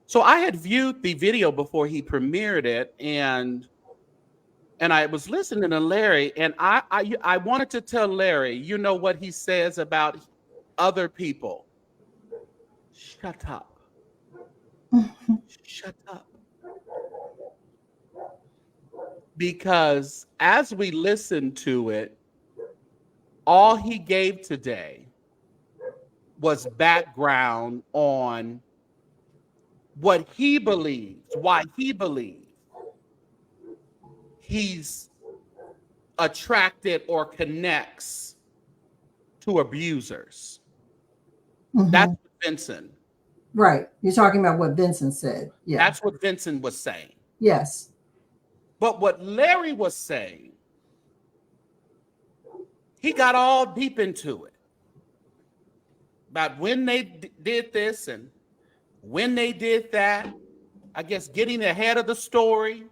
So I had viewed the video before he premiered it, and I was listening to Larry, and I wanted to tell Larry, you know what he says about other people. Shut up. Shut up. Because as we listened to it, all he gave today was background on what he believes, why he believes he's attracted or connects to abusers. That's what Vincent. Right. You're talking about what Vincent said. Yeah. That's what Vincent was saying. Yes. But what Larry was saying, he got all deep into it about when they did this and when they did that. I guess getting ahead of the story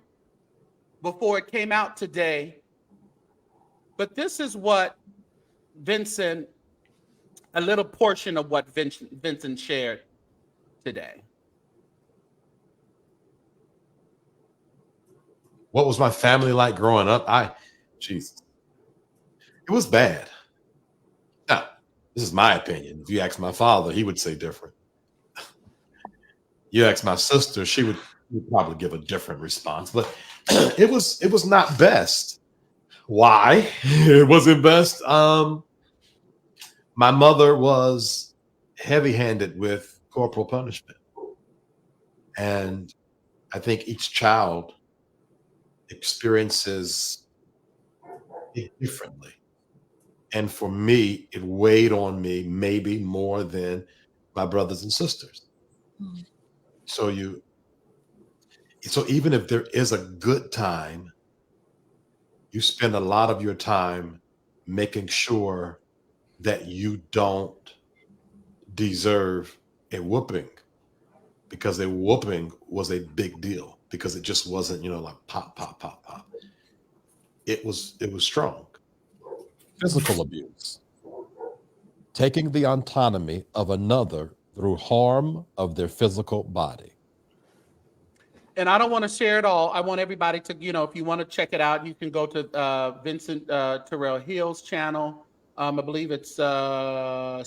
before it came out today. But this is what Vincent, a little portion of what Vincent shared today. What was my family like growing up? Jesus, it was bad. Now, this is my opinion. If you ask my father, he would say different. You ask my sister, she would probably give a different response. But it was not best. Why? It wasn't best. My mother was heavy-handed with corporal punishment. And I think each child experiences it differently. And for me, it weighed on me maybe more than my brothers and sisters. Mm. So even if there is a good time, you spend a lot of your time making sure that you don't deserve a whooping, because a whooping was a big deal, because it just wasn't, like pop, pop, pop, pop. It was strong. Physical abuse. Taking the autonomy of another through harm of their physical body. And I don't want to share it all. I want everybody to, if you want to check it out, you can go to Vincent Terrill Hill's channel. I believe it's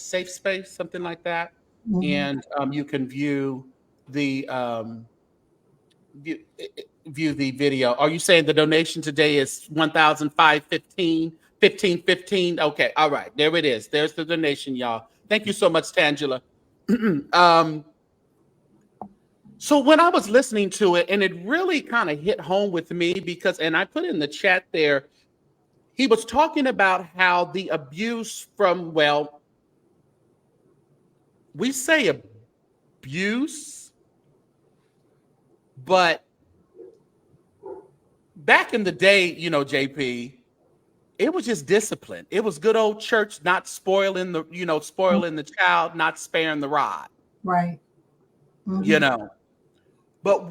Safe Space, something like that. Mm-hmm. And you can view the view the video. Are you saying the donation today is $1,515? Okay, all right, there it is. There's the donation, y'all. Thank you so much, Tangela. So when I was listening to it, and it really kind of hit home with me because, and I put in the chat there, he was talking about how the abuse from, we say abuse, but back in the day, JP, it was just discipline. It was good old church, not spoiling the child, not sparing the rod. Right. Mm-hmm. But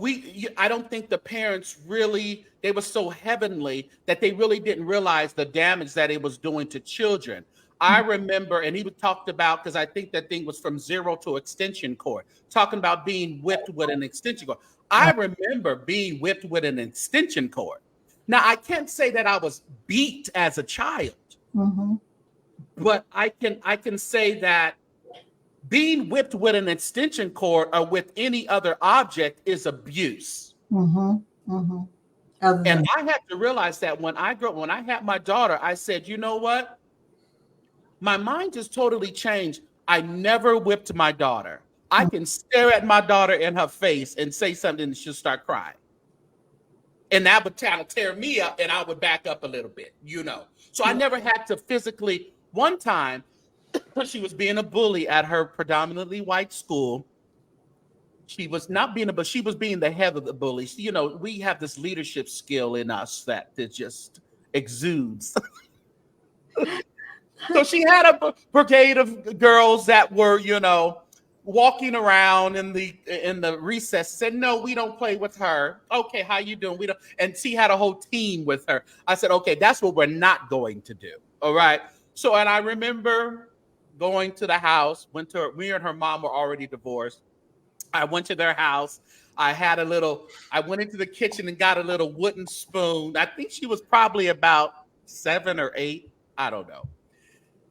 I don't think the parents really, they were so heavenly that they really didn't realize the damage that it was doing to children. I remember, and he talked about, because I think that thing was from zero to extension cord, talking about being whipped with an extension cord. I remember being whipped with an extension cord. Now, I can't say that I was beat as a child, but I can say that being whipped with an extension cord or with any other object is abuse. And I had to realize that when I had my daughter, I said, you know what? My mind just totally changed. I never whipped my daughter. I can stare at my daughter in her face and say something and she'll start crying. And that would kind of tear me up and I would back up a little bit, So I never had to physically. One time, she was being a bully at her predominantly white school. She was not being but she was being the head of the bullies. We have this leadership skill in us that just exudes. So she had a brigade of girls that were, walking around in the recess. Said, no, we don't play with her. Okay, how you doing? We don't. And she had a whole team with her. I said, okay, that's what we're not going to do. All right. So, and I remember going to the house, me and her mom were already divorced. I went to their house. I went into the kitchen and got a little wooden spoon. I think she was probably about 7 or 8. I don't know.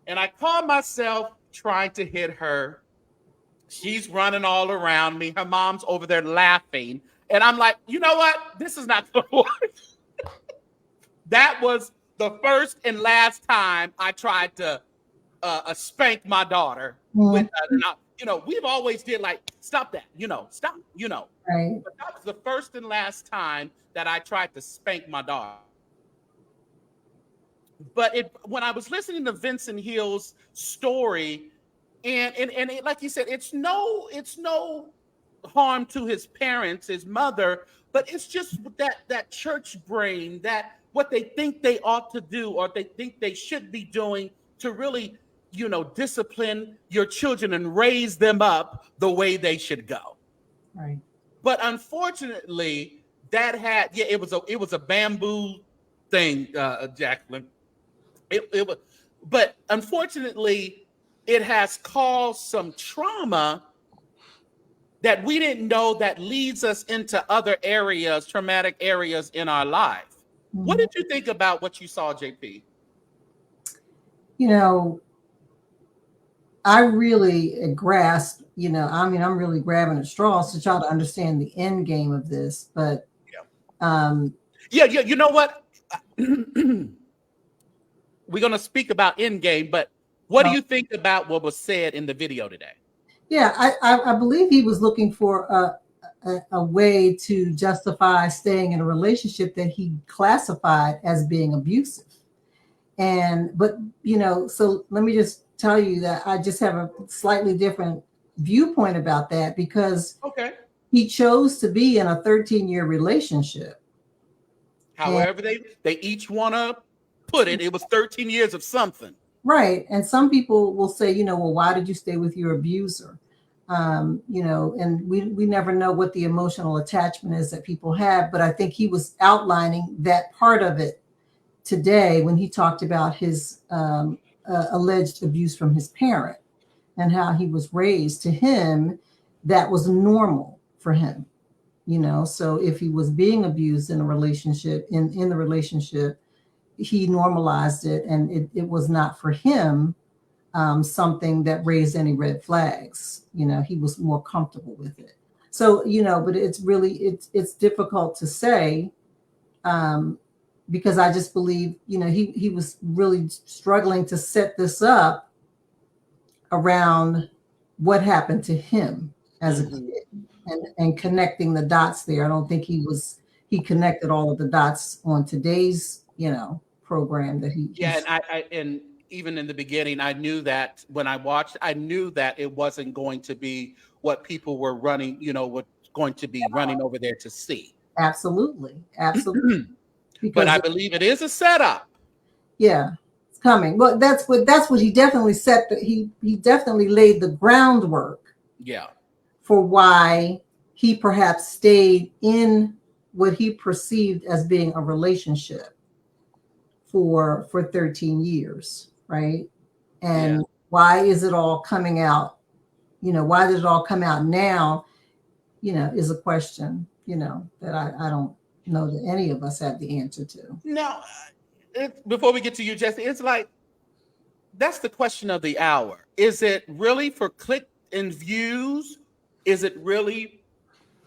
And I caught myself trying to hit her. She's running all around me. Her mom's over there laughing. And I'm like, you know what? This is not going to work. That was the first and last time I tried to spank my daughter. With, we've always did like, stop that, stop, Right. But that was the first and last time that I tried to spank my daughter. But when I was listening to Vincent Hill's story, and like you said, it's no harm to his parents, his mother, but it's just that church brain, that what they think they ought to do or they think they should be doing to really, discipline your children and raise them up the way they should go. Right. But unfortunately, it was a bamboo thing, Jacqueline. It was, but unfortunately, it has caused some trauma that we didn't know that leads us into other areas, traumatic areas in our life. Mm-hmm. What did you think about what you saw, JP? I really grasped, I'm really grabbing at straws to try to understand the end game of this, but you know what? We're going to speak about end game, but what do you think about what was said in the video today? Yeah, I believe he was looking for a way to justify staying in a relationship that he classified as being abusive. But so let me just tell you that I just have a slightly different viewpoint about that, because he chose to be in a 13-year relationship. However, they each want to put it. It was 13 years of something. Right. And some people will say, well, why did you stay with your abuser? And we never know what the emotional attachment is that people have. But I think he was outlining that part of it today when he talked about his alleged abuse from his parent and how he was raised. To him, that was normal for him. So if he was being abused in a relationship, in the relationship, he normalized it, and it was not for him something that raised any red flags. He was more comfortable with it. So, but it's really, it's difficult to say, because I just believe, he was really struggling to set this up around what happened to him as a kid and connecting the dots there. I don't think he connected all of the dots on today's, program that he. Yeah. And even in the beginning, I knew that when I watched, I knew that it wasn't going to be what people were running, going to be running over there to see. Absolutely. But I believe it is a setup. Yeah, it's coming. Well, that's what he definitely set. He definitely laid the groundwork. Yeah. For why he perhaps stayed in what he perceived as being a relationship for 13 years, right? And why is it all coming out? Why did it all come out now? Is a question, that I don't know that any of us have the answer to. No, before we get to you, Jesse, it's like, that's the question of the hour. Is it really for click and views? Is it really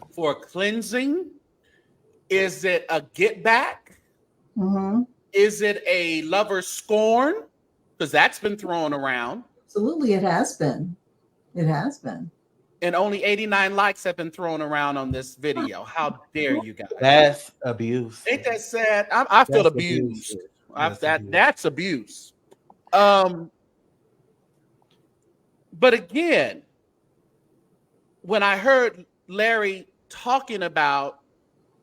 for cleansing? Is it a get back? Mm-hmm. Is it a lover's scorn? Because that's been thrown around. Absolutely, it has been. It has been. And only 89 likes have been thrown around on this video. How dare you guys? That's abuse. Ain't that sad? I feel abused. That's abuse. But again, when I heard Larry talking about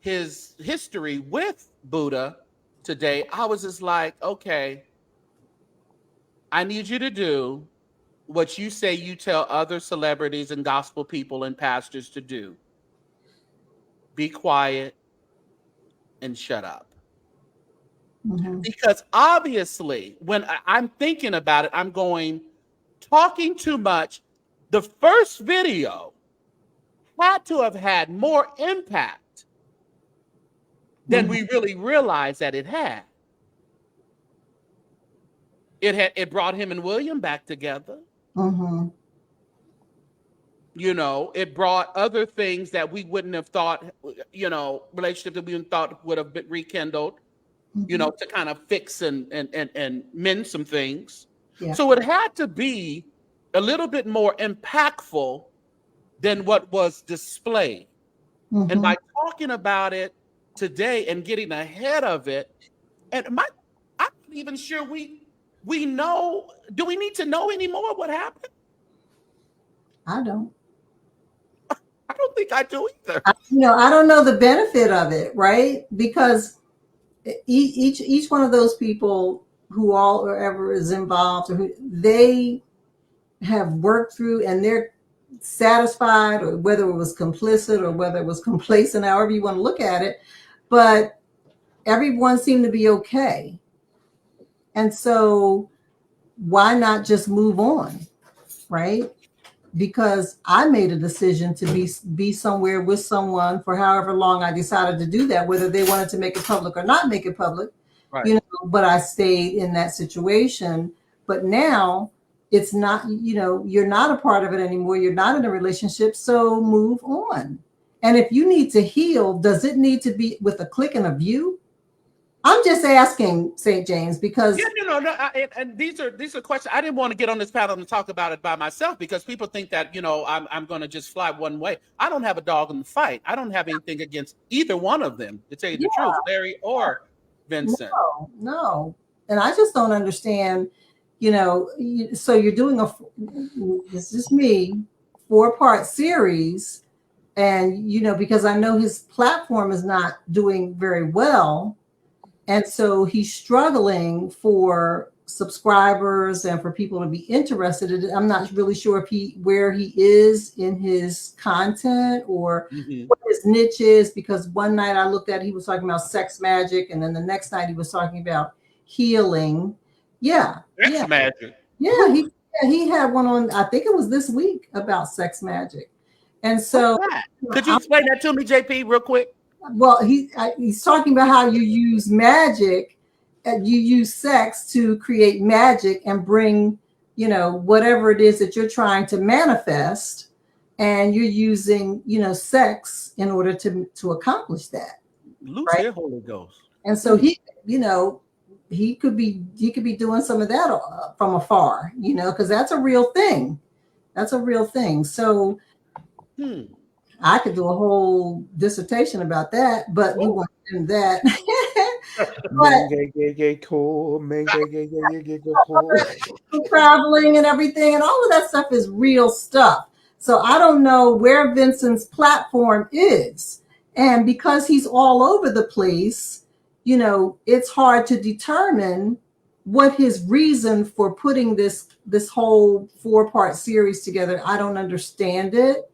his history with Buddha today, I was just like, okay, I need you to do what you say you tell other celebrities and gospel people and pastors to do. Be quiet and shut up. Mm-hmm. Because obviously, when I'm thinking about it, I'm going, talking too much. The first video had to have had more impact than we really realized that it had. It brought him and William back together. Mm-hmm. You know, it brought other things that we wouldn't have thought, you know, relationships that we thought would have been rekindled, you know, to kind of fix and mend some things. Yeah. So it had to be a little bit more impactful than what was displayed. And by talking about it today and getting ahead of it, and I'm not even sure we know. Do we need to know anymore what happened? I don't. I don't think I do either. I don't know the benefit of it, right? Because each one of those people who all or ever is involved, or they have worked through and they're satisfied, or whether it was complicit or whether it was complacent, however you want to look at it, but everyone seemed to be okay. And so why not just move on, right? Because I made a decision to be somewhere with someone for however long I decided to do that, whether they wanted to make it public or not make it public, Right. you know, but I stayed in that situation. But now it's not, you know, you're not a part of it anymore. You're not in a relationship. So move on. And if you need to heal, does it need to be with a click and a view? I'm just asking, St. James, because and these are questions. I didn't want to get on this panel and talk about it by myself because people think that, you know, I'm going to just fly one way. I don't have a dog in the fight. I don't have anything against either one of them, to tell you the truth, Larry or Vincent. No. And I just don't understand, you know, so you're doing this is me, 4-part series. And, you know, because I know his platform is not doing very well. And so he's struggling for subscribers and for people to be interested in it. I'm not really sure if where he is in his content or what his niche is, because one night I looked at, he was talking about sex magic, and then the next night he was talking about healing. Sex magic. Yeah, he had one on, I think it was this week, about sex magic. And so could you explain that to me, JP, real quick? Well, he's talking about how you use magic, you use sex to create magic and bring, you know, whatever it is that you're trying to manifest, and you're using, you know, sex in order to accomplish that. Loose right? your Holy Ghost. And so he, you know, he could be doing some of that from afar, you know, because that's a real thing. That's a real thing. So. I could do a whole dissertation about that, but we won't do that. Traveling and everything, and all of that stuff is real stuff. So I don't know where Vincent's platform is. And because he's all over the place, you know, it's hard to determine what his reason for putting this whole 4-part series together. I don't understand it.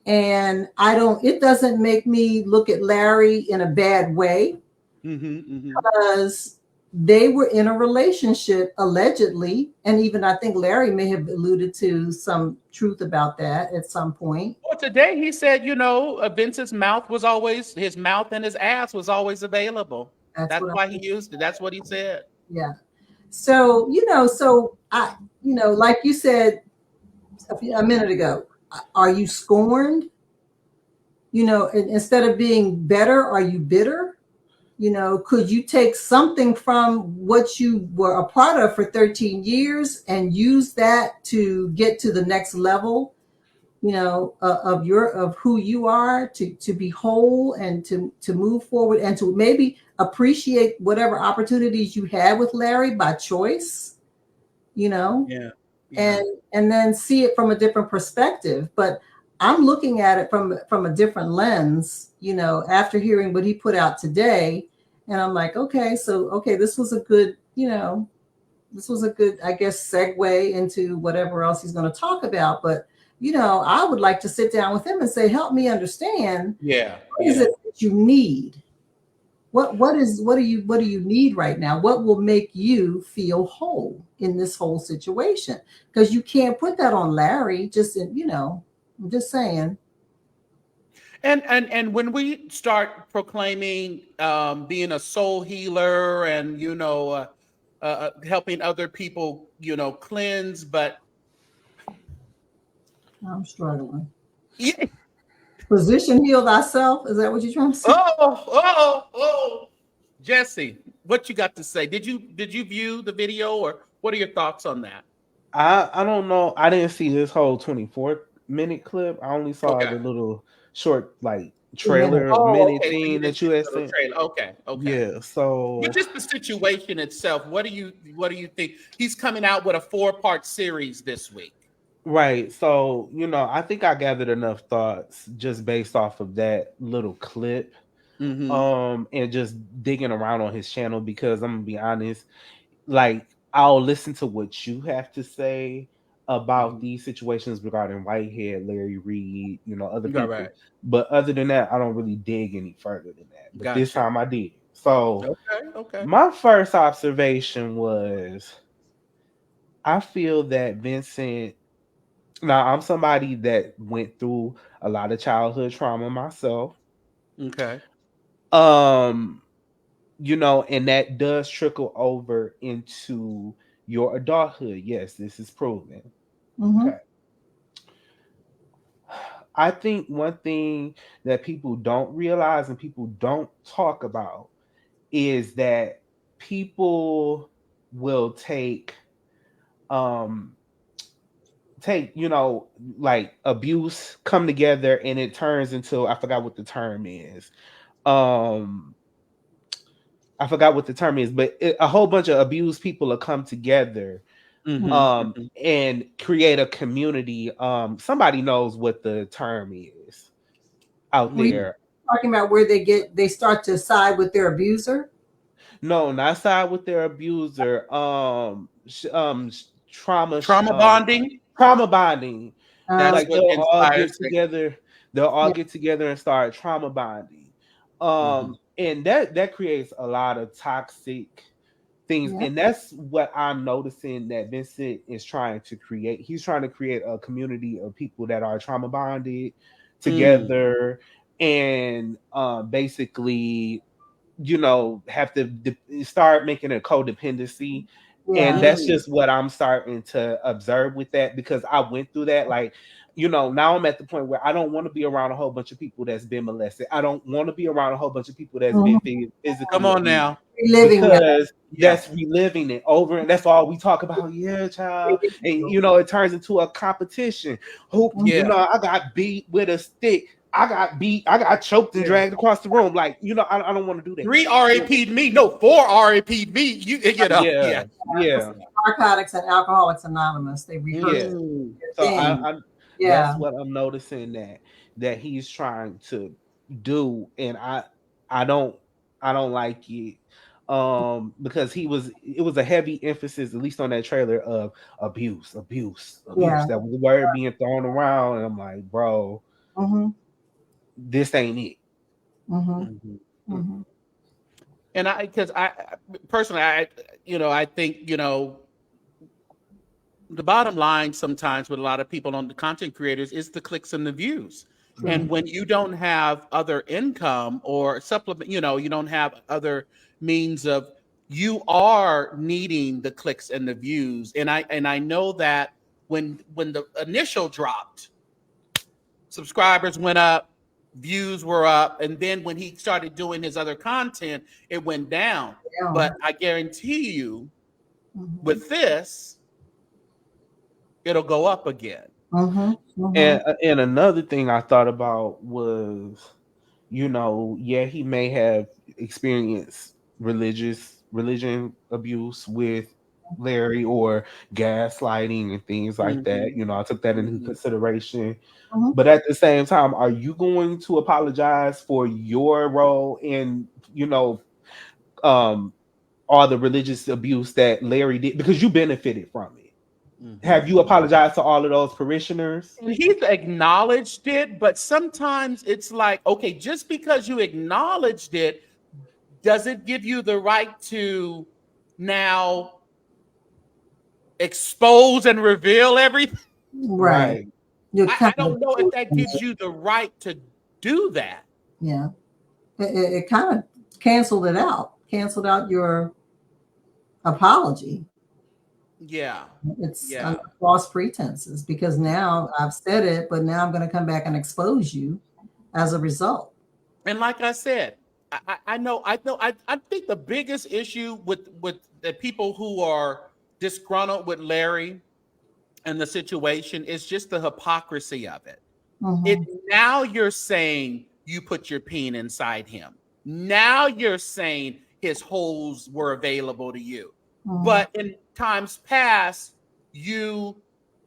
And it doesn't make me look at Larry in a bad way, because they were in a relationship allegedly. And even I think Larry may have alluded to some truth about that at some point. Well, today he said, you know, Vincent's his mouth and his ass was always available. That's why he used it. That's what he said. Yeah. So, you know, like you said a minute ago, are you scorned? You know, instead of being better, are you bitter? You know, could you take something from what you were a part of for 13 years and use that to get to the next level, you know, of who you are, to be whole and to move forward and to maybe appreciate whatever opportunities you had with Larry by choice, you know? Yeah. And then see it from a different perspective. But I'm looking at it from a different lens, you know, after hearing what he put out today. And I'm like, okay, this was a good, I guess, segue into whatever else he's going to talk about. But, you know, I would like to sit down with him and say, help me understand. What is it that you need? What do you need right now? What will make you feel whole in this whole situation? Because you can't put that on Larry. I'm just saying. And when we start proclaiming being a soul healer and helping other people cleanse, but I'm struggling. yeah, Position heal thyself. Is that what you're trying to say? oh, Jesse, what you got to say? Did you view the video, or what are your thoughts on that? I don't know. I didn't see this whole 24-minute clip. I only saw Okay. the little short like 2 minutes. trailer Oh, minute okay. So you thing didn't that see you had the little sent. trailer. Okay, okay. Yeah. So But just the situation itself, what do you think? He's coming out with a 4-part series this week. right. So I think I gathered enough thoughts just based off of that little clip. Mm-hmm. And just digging around on his channel because I'm gonna be honest, like I'll listen to what you have to say about Mm-hmm. these situations regarding Whitehead, Larry Reid, other All people. right. But other than that, I don't really dig any further than that. But this Gotcha. time I did. So Okay. Okay. my first observation was I feel that Vincent. Now I'm somebody that went through a lot of childhood trauma myself. Okay. Um and that does trickle over into your adulthood. Yes, this is proven. Mm-hmm. Okay. I think one thing that people don't realize and people don't talk about is that people will um take like abuse come together and it turns into, I forgot what the term is. um I forgot what the term is, but a whole bunch of abused people will come together Mm-hmm. and create a community. Somebody knows what the term is out Were you Mm-hmm. there. talking about where they start to side with their abuser? No, not side with their abuser. Trauma, Trauma bonding. trauma bonding. That's Like Okay. what they'll all inspires get it. together. They'll all Yeah. get together and start trauma bonding. Mm-hmm. And that creates a lot of toxic things, Yeah. and that's what I'm noticing that Vincent is trying to create. He's trying to create a community of people that are trauma bonded Mm. together, and basically have to start making a codependency. And Yeah. that's Mm. just what I'm starting to observe with that, because I went through that. Like, now I'm at the point where I don't want to be around a whole bunch of people that's been molested. I don't want to be around a whole bunch of people that's been Mhm. Come physically on abused, now. Reliving that. because Yeah. that's reliving it over, and that's all we talk about. Yeah, child. And it turns into a competition. Who, Yeah. I got beat with a stick. I got beat. I got choked and Yeah. dragged across the room. Like, I don't want to do that. 3 RAP'd me. No, 4 RAP'd me. Yeah. Yeah. Narcotics and Alcoholics Anonymous. They rehearse Yeah. Mm. their So thing. I Yeah. that's what I'm noticing that he's trying to do, and I don't like it. Because it was a heavy emphasis, at least on that trailer, of abuse, abuse, abuse. Yeah. That was the word being thrown around, and I'm like, bro, Mm-hmm. this ain't it. Mm-hmm. Mhm. Mm-hmm. And because I personally, I think, the bottom line sometimes with a lot of people on the content creators is the clicks and the views. True. And when you don't have other income or supplement, you don't have other means of, you are needing the clicks and the views. And I know that when the initial dropped, subscribers went up, views were up, and then when he started doing his other content, it went down. Yeah. But I guarantee you, Mm-hmm. with this, it'll go up again. Mm-hmm. Mm-hmm. And another thing I thought about was, yeah, he may have experienced religion abuse with Larry, or gaslighting and things like that. Mhm. I took that into Mhm. consideration. Mm-hmm. But at the same time, are you going to apologize for your role in, um, all the religious abuse that Larry did, because you benefited from it? Have you Mhm. apologized to all of those parishioners? And he's acknowledged it, but sometimes it's like, okay, just because you acknowledged it, does it give you the right to now expose and reveal everything? Right. Right. You're I kind don't of know if that gives you the right to do that. Yeah. It kind of canceled out your apology. Yeah. It's Yeah. under false pretenses, because now I've said it, but now I'm going to come back and expose you as a result. And like I said, I think the biggest issue with the people who are disgruntled with Larry and the situation is just the hypocrisy of it. Mhm. Now you're saying you put your peen inside him. Now you're saying his holes were available to you. Mhm. But in times past, you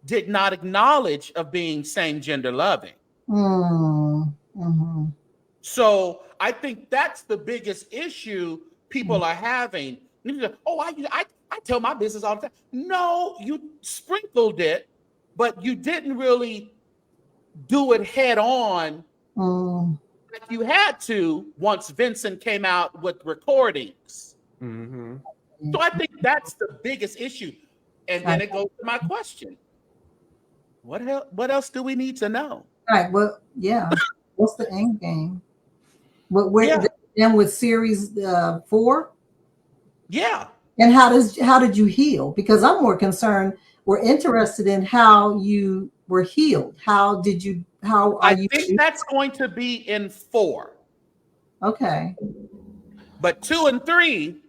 did not acknowledge of being same gender loving. Mhm. So I think that's the biggest issue people are having. Oh, I tell my business all the time. No, you sprinkled it, but you didn't really do it head on Mm. like you had to once Vincent came out with recordings. Mm-hmm. So I think that's the biggest issue. And then it goes to my question. What else do we need to know? Right. Well, yeah. What's the end game? What Yeah. then with series 4? Yeah. And how did you heal? Because I'm more concerned, we're interested in how you were healed. How are I you? think that's going to be in 4. Okay. But 2 and 3,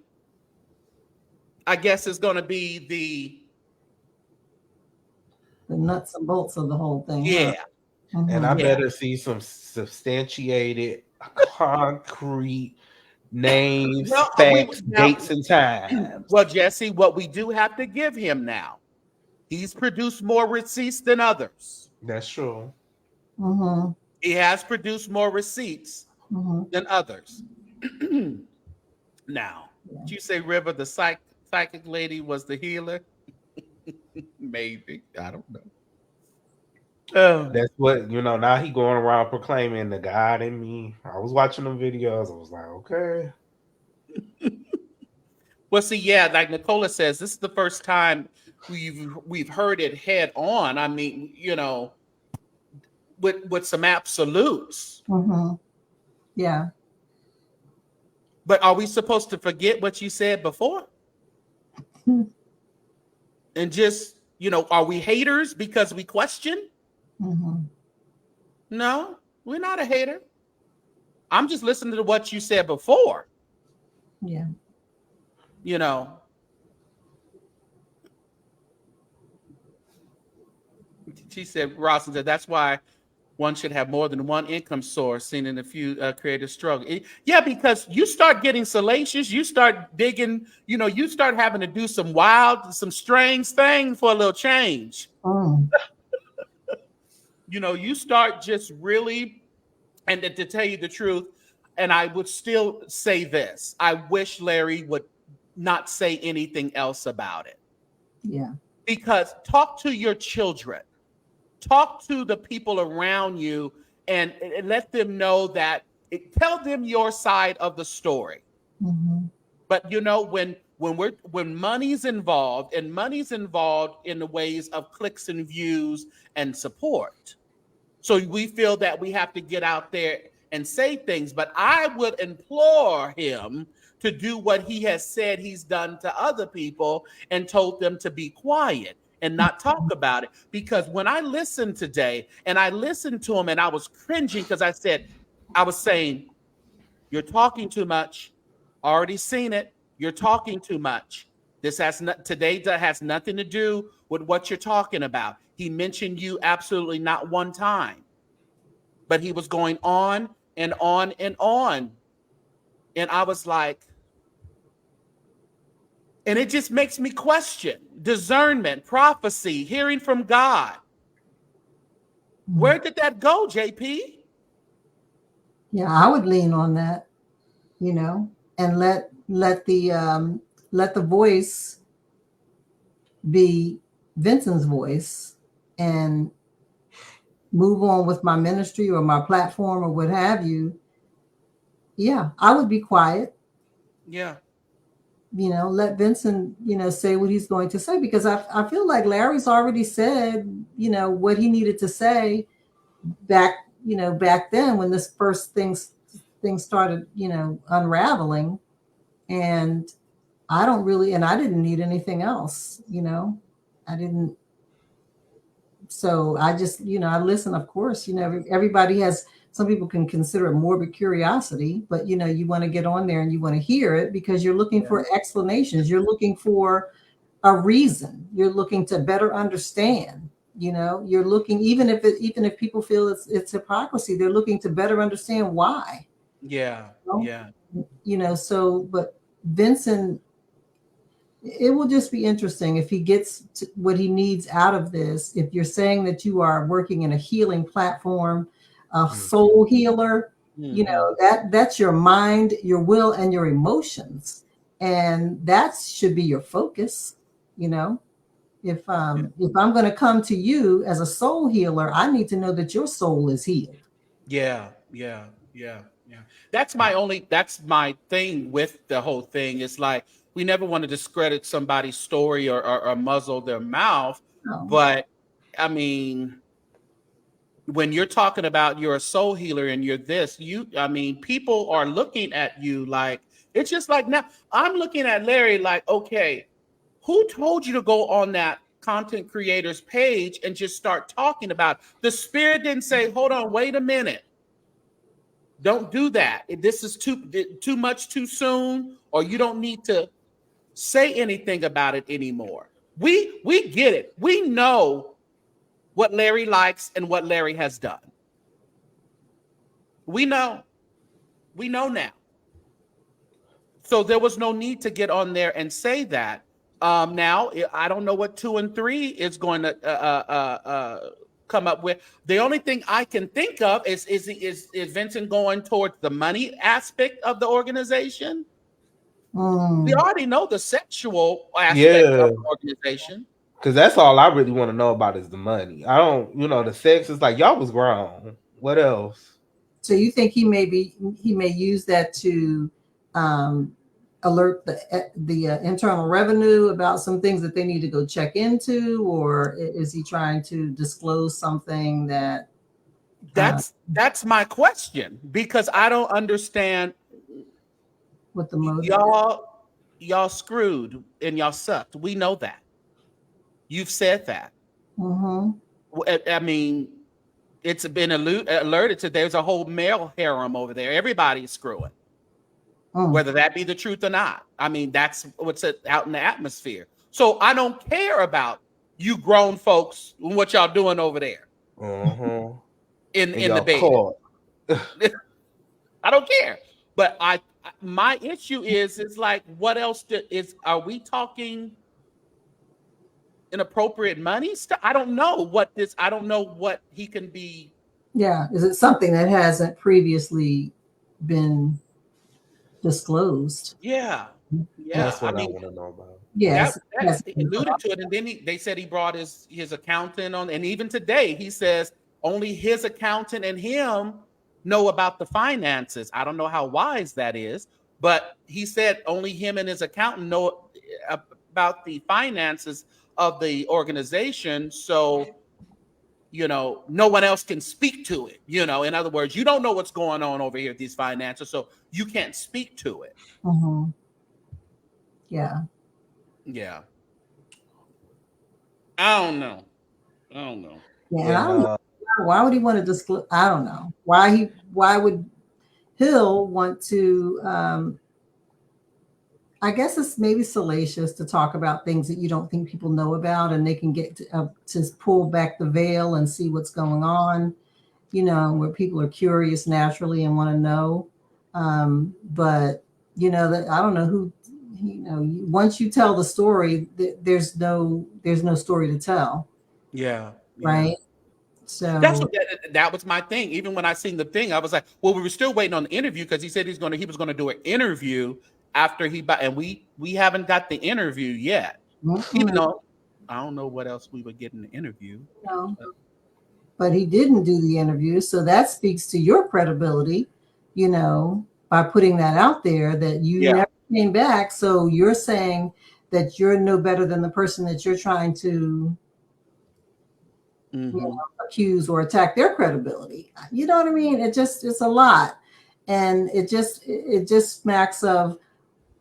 I guess, is going to be The nuts and bolts of the whole thing. yeah. Huh? Mhm. And I Yeah. better see some substantiated, concrete names, Well, facts, dates, and times. Well, Jesse, what we do have to give him now, he's produced more receipts than others. That's true. Mhm. He has produced more receipts Mhm. than others. Now, did you say River, the psychic lady, was the healer? Maybe. I don't know. That's what, now he going around proclaiming the God in me. I was watching the videos. I was like, okay. Well, see, yeah, like Nicola says, this is the first time we've heard it head on. I mean, with some absolutes. Mhm. Yeah. But are we supposed to forget what you said before? Hmm. And just, are we haters because we question? Mhm. No, we're not a hater. I'm just listening to what you said before. Yeah. She said, Rawson said, that's why one should have more than one income source, seen in a few creative struggle. Yeah, because you start getting salacious, you start digging, you start having to do some wild, some strange things for a little change. Mm. You start just really, and to tell you the truth, and I would still say this, I wish Larry would not say anything else about it. Yeah. Because talk to your children. Talk to the people around you and let them know that tell them your side of the story. Mhm. But when money's involved, and money's involved in the ways of clicks and views and support. So we feel that we have to get out there and say things, but I would implore him to do what he has said he's done to other people and told them to be quiet and not talk about it. Because when I listened today and I listened to him and I was cringing because I was saying, you're talking too much. Already seen it. You're talking too much. Today that has nothing to do with what you're talking about. He mentioned you absolutely not one time, but he was going on and on and on. And I was like, and it just makes me question discernment, prophecy, hearing from God. Where did that go, JP? Yeah, I would lean on that, and let the voice be Vincent's voice, and move on with my ministry or my platform or what have you. Yeah, I would be quiet. Yeah. Let Vincent, say what he's going to say, because I feel like Larry's already said, what he needed to say back, you know, back then when this first things started, you know, unraveling, and I didn't need anything else, you know, I didn't. So I just, you know, I listen, of course, you know, everybody has, some people can consider it morbid curiosity, but, you know, you want to get on there and you want to hear it because you're looking for explanations. You're looking for a reason. You're looking to better understand, you know, you're looking, even if people feel it's hypocrisy, they're looking to better understand why. Yeah. You know? Yeah. You know, so, but Vincent, it will just be interesting if he gets what he needs out of this. If you're saying that you are working in a healing platform, a soul healer, you know, that's your mind, your will, and your emotions. And that should be your focus, you know. If I'm going to come to you as a soul healer, I need to know that your soul is healed. Yeah. Yeah. Yeah. Yeah. That's my thing with the whole thing. It's like we never want to discredit somebody's story or muzzle their mouth. No. But I mean, when you're talking about you're a soul healer and you're this, people are looking at you like, it's just like, now I'm looking at Larry like, okay, who told you to go on that content creator's page and just start talking about it? The spirit didn't say, hold on, wait a minute. Don't do that. This is too much too soon, or you don't need to say anything about it anymore. We get it. We know what Larry likes and what Larry has done. We know now. So there was no need to get on there and say that. Now I don't know what 2 and 3 is going to come up with. The only thing I can think of is Vincent going towards the money aspect of the organization. We already know the sexual aspect of the organization. Because that's all I really want to know about is the money. I don't, you know, the sex is like, y'all was grown. What else? So you think he may use that to alert the Internal Revenue about some things that they need to go check into, or is he trying to disclose something that? That's my question, because I don't understand What the motive? Y'all screwed and y'all sucked. We know that. You've said that. I mean, it's been alerted to there's a whole male harem over there. Everybody's screwing, whether that be the truth or not. I mean, that's what's out in the atmosphere. So I don't care about you grown folks and what y'all doing over there in the bed. I don't care. But my issue is like, what else are we talking inappropriate money stuff? I don't know what he can be. Yeah. Is it something that hasn't previously been disclosed? Yeah. That's what I want to know about. Yes. He alluded to it, and then they said he brought his accountant on, and even today he says only his accountant and him know about the finances. I don't know how wise that is, but he said only him and his accountant know about the finances of the organization. So, you know, no one else can speak to it. You know, in other words, you don't know what's going on over here with these finances, so you can't speak to it. Yeah. Yeah. I don't know. Yeah. I don't know. Why would he want to disclose? I don't know. Why would Hill want to, I guess it's maybe salacious to talk about things that you don't think people know about, and they can get to pull back the veil and see what's going on, you know, where people are curious naturally and want to know. But, you know, I don't know who, you know, once you tell the story, there's no story to tell. Yeah. Right. So that was my thing. Even when I seen the thing, I was like, well, we were still waiting on the interview, because he said he was going to do an interview after and we haven't got the interview yet. Even though I don't know what else we would get in the interview. No. But he didn't do the interview, so that speaks to your credibility, you know, by putting that out there that you never came back. So you're saying that you're no better than the person that you're trying to accuse or attack their credibility. You know what I mean? It's a lot. And it just smacks of,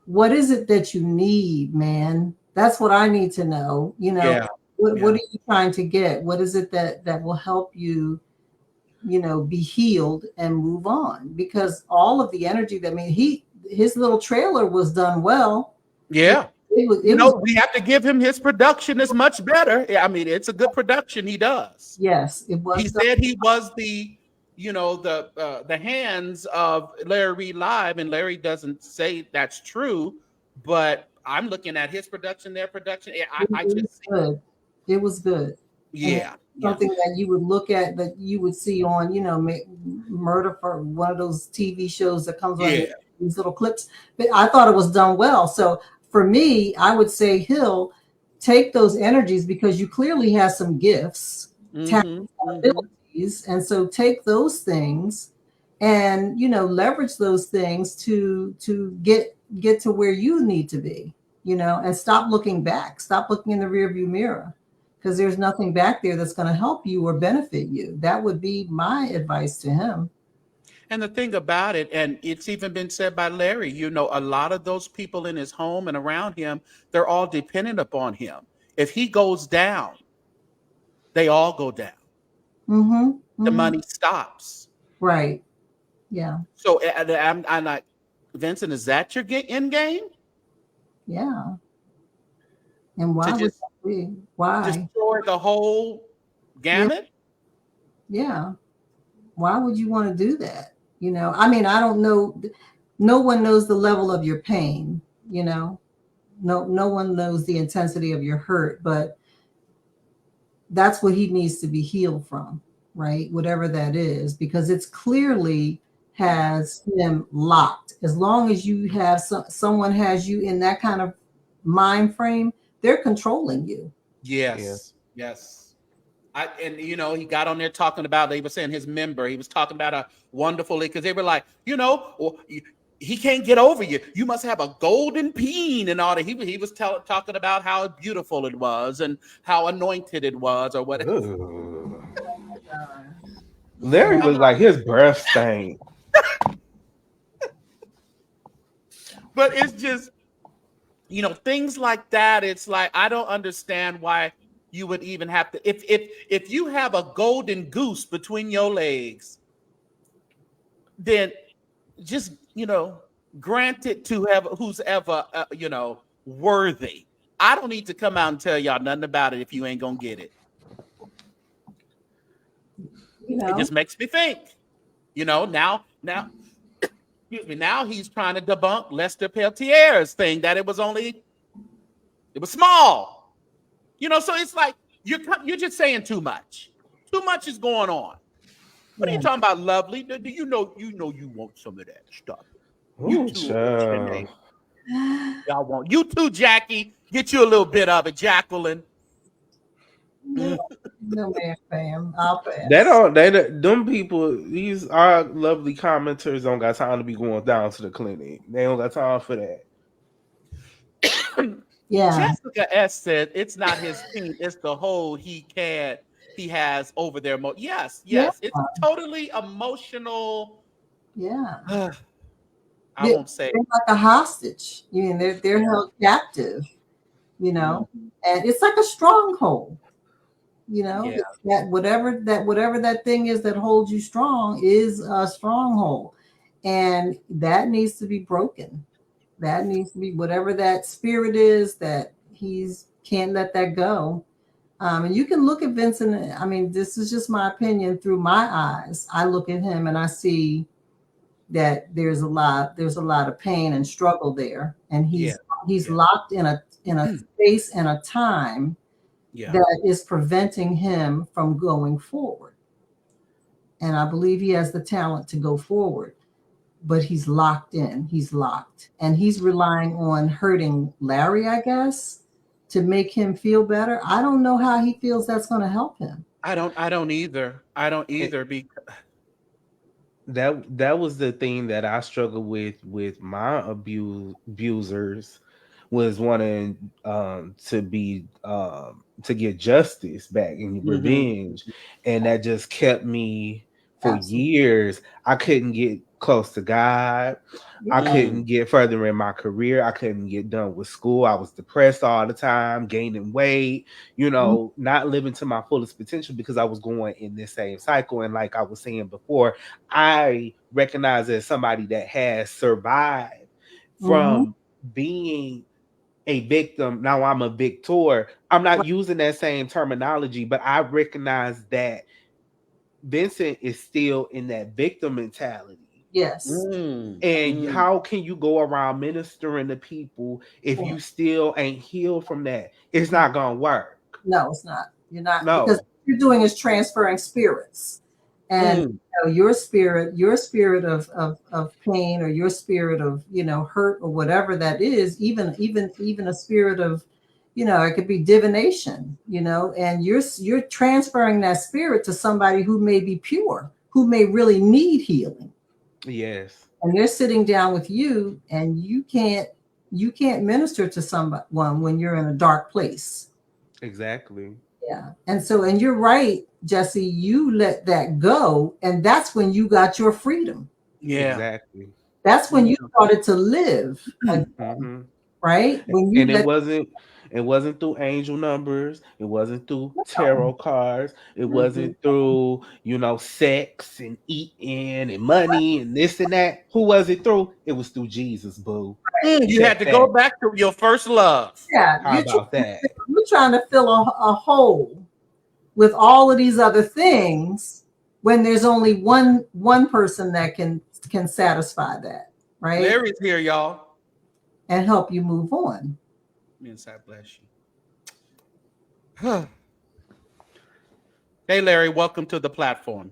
what is it that you need, man? That's what I need to know. Yeah. What are you trying to get? What is it that will help you, be healed and move on? Because all of the energy that, his little trailer was done well. Yeah. It was we have to give him his production is much better. I mean, it's a good production he does. Yes, it was. He said he was the hands of Larry Reid Live, and Larry doesn't say that's true, but I'm looking at his production, their production. I just good. It was good. Yeah. Something that you would look at, that you would see on, Murder for one of those TV shows that comes on these little clips. But I thought it was done well. So for me, I would say, Hill, take those energies, because you clearly have some gifts, talents, abilities. And so take those things and, leverage those things to get to where you need to be, and stop looking back, stop looking in the rearview mirror, because there's nothing back there that's going to help you or benefit you. That would be my advice to him. And the thing about it, and it's even been said by Larry, a lot of those people in his home and around him, they're all dependent upon him. If he goes down, they all go down. The money stops. Right. Yeah. So I'm like, Vincent, is that your end game? Yeah. And why would that be? Why? Destroy the whole gamut? Yeah. Why would you want to do that? I don't know. No one knows the level of your pain, No one knows the intensity of your hurt, but that's what he needs to be healed from, right? Whatever that is, because it's clearly has him locked. As long as you have someone has you in that kind of mind frame, they're controlling you. Yes. He got on there talking about, they were saying his member, he was talking about a wonderfully, because they were like, he can't get over you. You must have a golden peen and all that. He was talking about how beautiful it was and how anointed it was, or whatever. Larry looked like his breath stank. But it's just, things like that. It's like, I don't understand why you would even have to, if you have a golden goose between your legs, then just, grant it to who's ever, worthy. I don't need to come out and tell y'all nothing about it if you ain't gonna get it. It just makes me think, now, excuse me, now he's trying to debunk Lester Peltier's thing that it was small. So it's like you're just saying too much. Too much is going on. What are you talking about, lovely? Do you know you want some of that stuff? You too, y'all want you too, Jackie. Get you a little bit of it, Jacqueline. No man, fam. I'll pass. Them people, these are lovely commenters, don't got time to be going down to the clinic. They don't got time for that. Yeah. Jessica S said it's not his team, it's the hold he has over their yes. It's totally emotional. Yeah. I won't say they're like a hostage. They're held captive, and it's like a stronghold. That whatever that thing is that holds you strong is a stronghold, and that needs to be broken. That needs to be, whatever that spirit is, that he's can't let that go. And you can look at Vincent. This is just my opinion through my eyes. I look at him and I see that there's a lot of pain and struggle there, and he's locked in a space and a time that is preventing him from going forward. And I believe he has the talent to go forward, but he's locked in. He's locked, and he's relying on hurting Larry, I guess, to make him feel better. I don't know how he feels that's going to help him. I don't either. Because that was the thing that I struggle with my abusers. was wanting to get justice back and revenge, and that just kept me for years. I couldn't get close to God. I couldn't get further in my career. I couldn't get done with school. I was depressed all the time, gaining weight, not living to my fullest potential because I was going in this same cycle. And like I was saying before, I recognize as somebody that has survived from being a victim. Now I'm a victor. I'm not using that same terminology, but I recognize that Vincent is still in that victim mentality. Yes. And how can you go around ministering to people if you still ain't healed from that? It's not gonna work. No, it's not. You're not. No. Because what you're doing is transferring spirits. And your spirit of pain, or your spirit of hurt, or whatever that is, even a spirit of it could be divination, and you're transferring that spirit to somebody who may be pure, who may really need healing. Yes. And they're sitting down with you, and you can't minister to someone when you're in a dark place. Exactly. Yeah. And you're right, Jesse, you let that go, and that's when you got your freedom. Yeah. Exactly. That's when you started to live again, right? And it wasn't through angel numbers, it wasn't through tarot cards, it wasn't through sex and eating and money and this and that. Who was it through? It was through Jesus, boo. You had to go back to your first love. Yeah. How about that? You're trying to fill a hole with all of these other things when there's only one person that can satisfy that, right? Larry's here, y'all, and help you move on. Inside, bless you. Hey, Larry, welcome to the platform.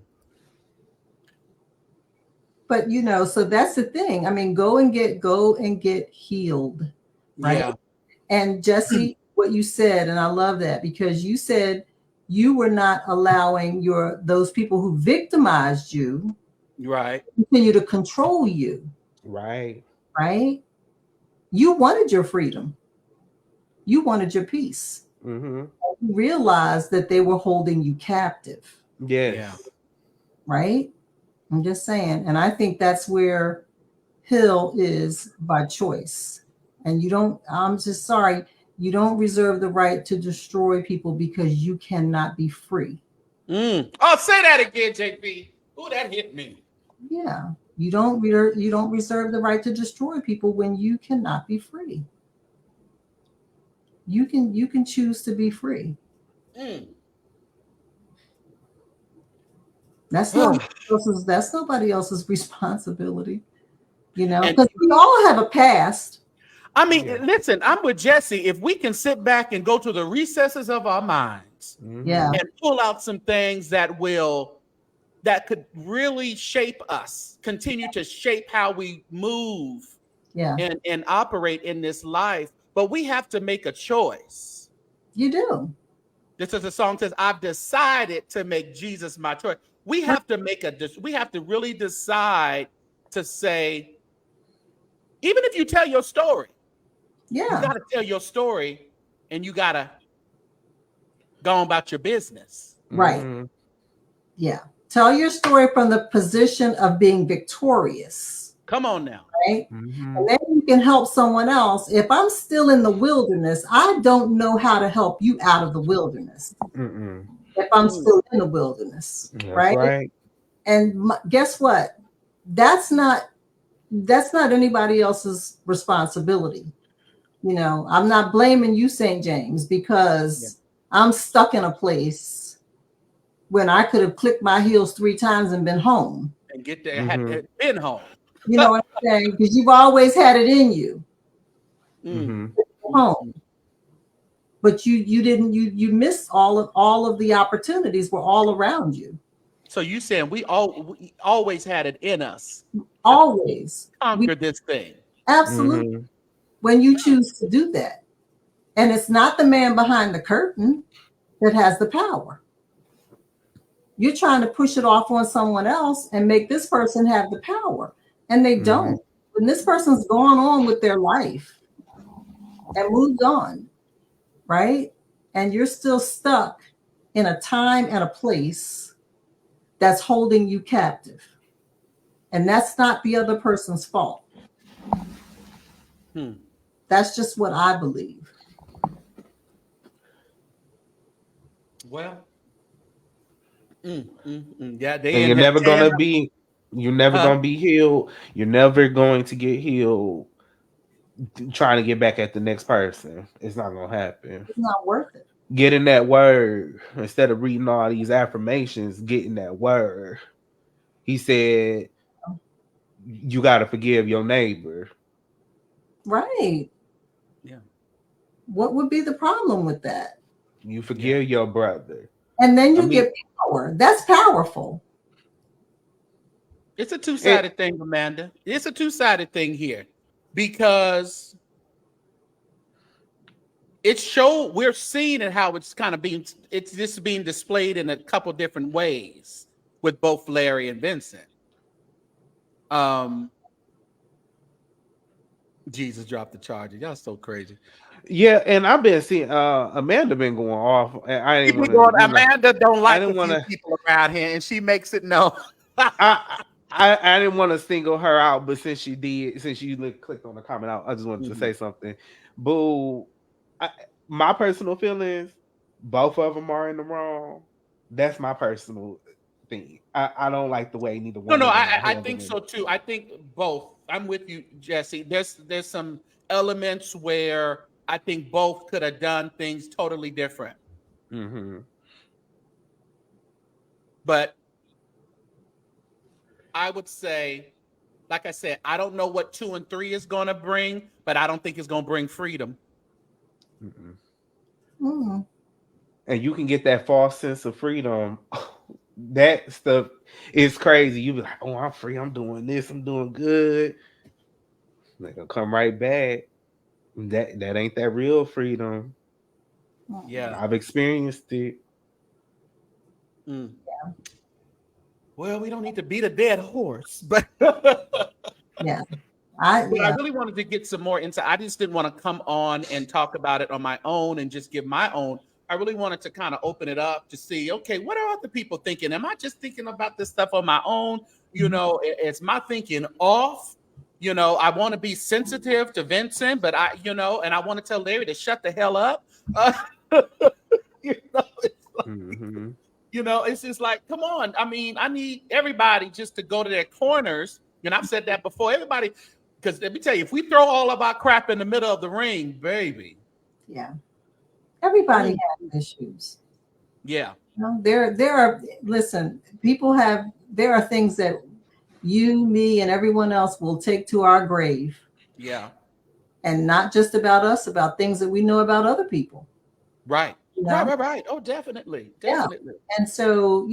But so that's the thing. I mean, go and get healed, right? Yeah. And Jesse, what you said, and I love that, because you said you were not allowing those people who victimized you, right, continue to control you. Right. You wanted your freedom. You wanted your peace. You realized that they were holding you captive. Yes. Yeah. Right? I'm just saying. And I think that's where Hill is by choice. And I'm just sorry, you don't reserve the right to destroy people because you cannot be free. Oh, say that again, JP. Ooh, that hit me. Yeah. You don't reserve the right to destroy people when you cannot be free. You can choose to be free. That's nobody else's responsibility, because we all have a past. I mean, listen, I'm with Jesse. If we can sit back and go to the recesses of our minds, and pull out some things that could really shape us, continue to shape how we move, and operate in this life. But we have to make a choice. You do. This is a song that says, I've decided to make Jesus my choice. We have to we have to really decide to say, even if you tell your story, you got to tell your story, and you got to go on about your business. Right. Yeah. Tell your story from the position of being victorious. Come on now. Right. And then you can help someone else. If I'm still in the wilderness, I don't know how to help you out of the wilderness. If I'm still in the wilderness. Right. And guess what? That's not anybody else's responsibility. I'm not blaming you, St. James, because I'm stuck in a place when I could have clicked my heels 3 times and been home. And get there, had been home. You know what I'm saying? Because you've always had it in you. Home. But you didn't, you missed all of the opportunities were all around you. So you saying we always had it in us. Always. Conquer this thing. Absolutely. When you choose to do that. And it's not the man behind the curtain that has the power. You're trying to push it off on someone else and make this person have the power. And they don't. When this person's going on with their life, and moved on, right? And you're still stuck in a time and a place that's holding you captive. And that's not the other person's fault. That's just what I believe. Well, yeah, and you're never gonna be healed. You're never going to get healed trying to get back at the next person. It's not gonna happen. It's not worth it. Getting that word instead of reading all these affirmations, getting that word. He said, you got to forgive your neighbor. Right. Yeah. What would be the problem with that? You forgive your brother. And then you get power. That's powerful. It's a two-sided thing, Amanda. It's a two-sided thing here because we're seeing it how it's kind of it's just being displayed in a couple different ways with both Larry and Vincent. Jesus dropped the charger. Y'all so crazy. Yeah, and I've been seeing Amanda been going off. Amanda don't like a few people around here, and she makes it known. I didn't want to single her out, but since you clicked on the comment out, I just wanted to say something. Boo, my personal feelings, both of them are in the wrong. That's my personal thing. I don't like the way neither one. No, I think so too. I think both. I'm with you, Jesse. There's some elements where I think both could have done things totally different. But I would say, like I said, I don't know what 2 and 3 is going to bring, but I don't think it's going to bring freedom. And you can get that false sense of freedom. That stuff is crazy. You be like, oh, I'm free. I'm doing this. I'm doing good. They'll come right back. That ain't that real freedom. Yeah. I've experienced it. Yeah. Well, we don't need to beat a dead horse, but yeah. I really wanted to get some more insight. I just didn't want to come on and talk about it on my own and just give my own. I really wanted to kind of open it up to see, okay, what are other people thinking? Am I just thinking about this stuff on my own? You know, is my thinking off? You know, I want to be sensitive to Vincent, but and I want to tell Larry to shut the hell up. It's just like, come on. I mean, I need everybody just to go to their corners. And I've said that before. Everybody, because let me tell you, if we throw all of our crap in the middle of the ring, baby. Yeah. Everybody has issues. Yeah. There are, listen, there are things that you, me, and everyone else will take to our grave. Yeah. And not just about us, about things that we know about other people. Right. You know? Right. Oh, definitely. Yeah. And so,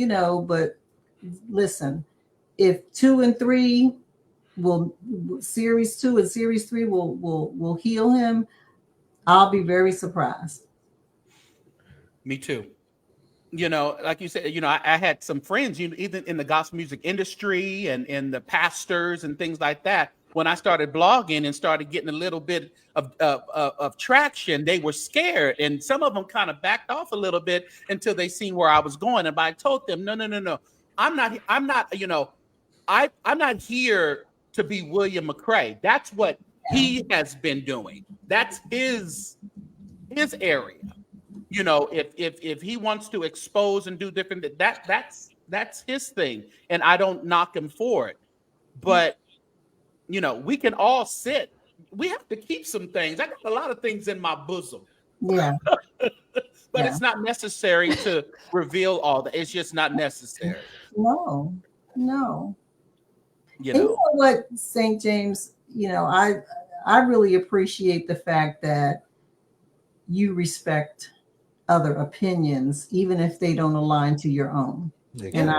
but listen, if 2 and 3 series 2 and series 3 will heal him, I'll be very surprised. Me too. Like you said, I had some friends, even in the gospel music industry and in the pastors and things like that. When I started blogging and started getting a little bit of traction, they were scared. And some of them kind of backed off a little bit until they seen where I was going. And I told them, no. I'm not, I'm not here to be William McRae. That's what he has been doing. That's his area. If he wants to expose and do different, that's his thing. And I don't knock him for it. But we can all sit. We have to keep some things. I got a lot of things in my bosom. Yeah. But it's not necessary to reveal all that. It's just not necessary. No. You know what, St. James, I really appreciate the fact that you respect other opinions, even if they don't align to your own. Exactly. And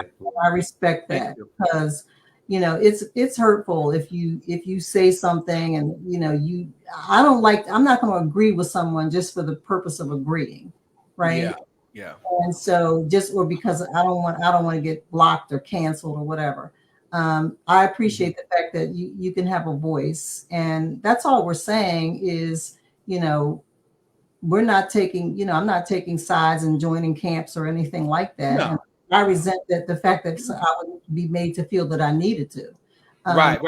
I respect that because it's hurtful if you say something and I'm not going to agree with someone just for the purpose of agreeing, right? Yeah. And so because I don't want to get blocked or canceled or whatever. I appreciate the fact that you can have a voice, and that's all we're saying is you know, we're not taking, you know, I'm not taking sides and joining camps or anything like that. No. And I resent that the fact that I would be made to feel that I needed to. Right.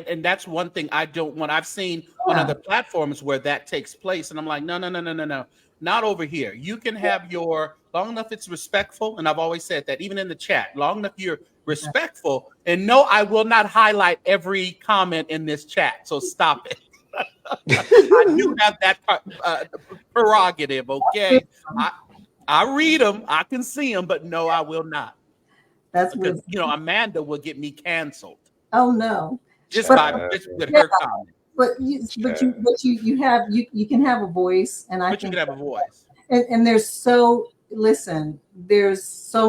And that's one thing I don't want. I've seen on Yeah. other platforms where that takes place, and I'm like, no, not over here. You can have your, long enough it's respectful, and I've always said that, even in the chat, long enough you're respectful. And no, I will not highlight every comment in this chat, so stop it. I do have that prerogative, okay? I read them, I can see them, but no, I will not. That's Because, with, you know, Amanda will get me canceled. oh no. Just But- with her comment. But you can have a voice, and I But you think can have a voice. and there's so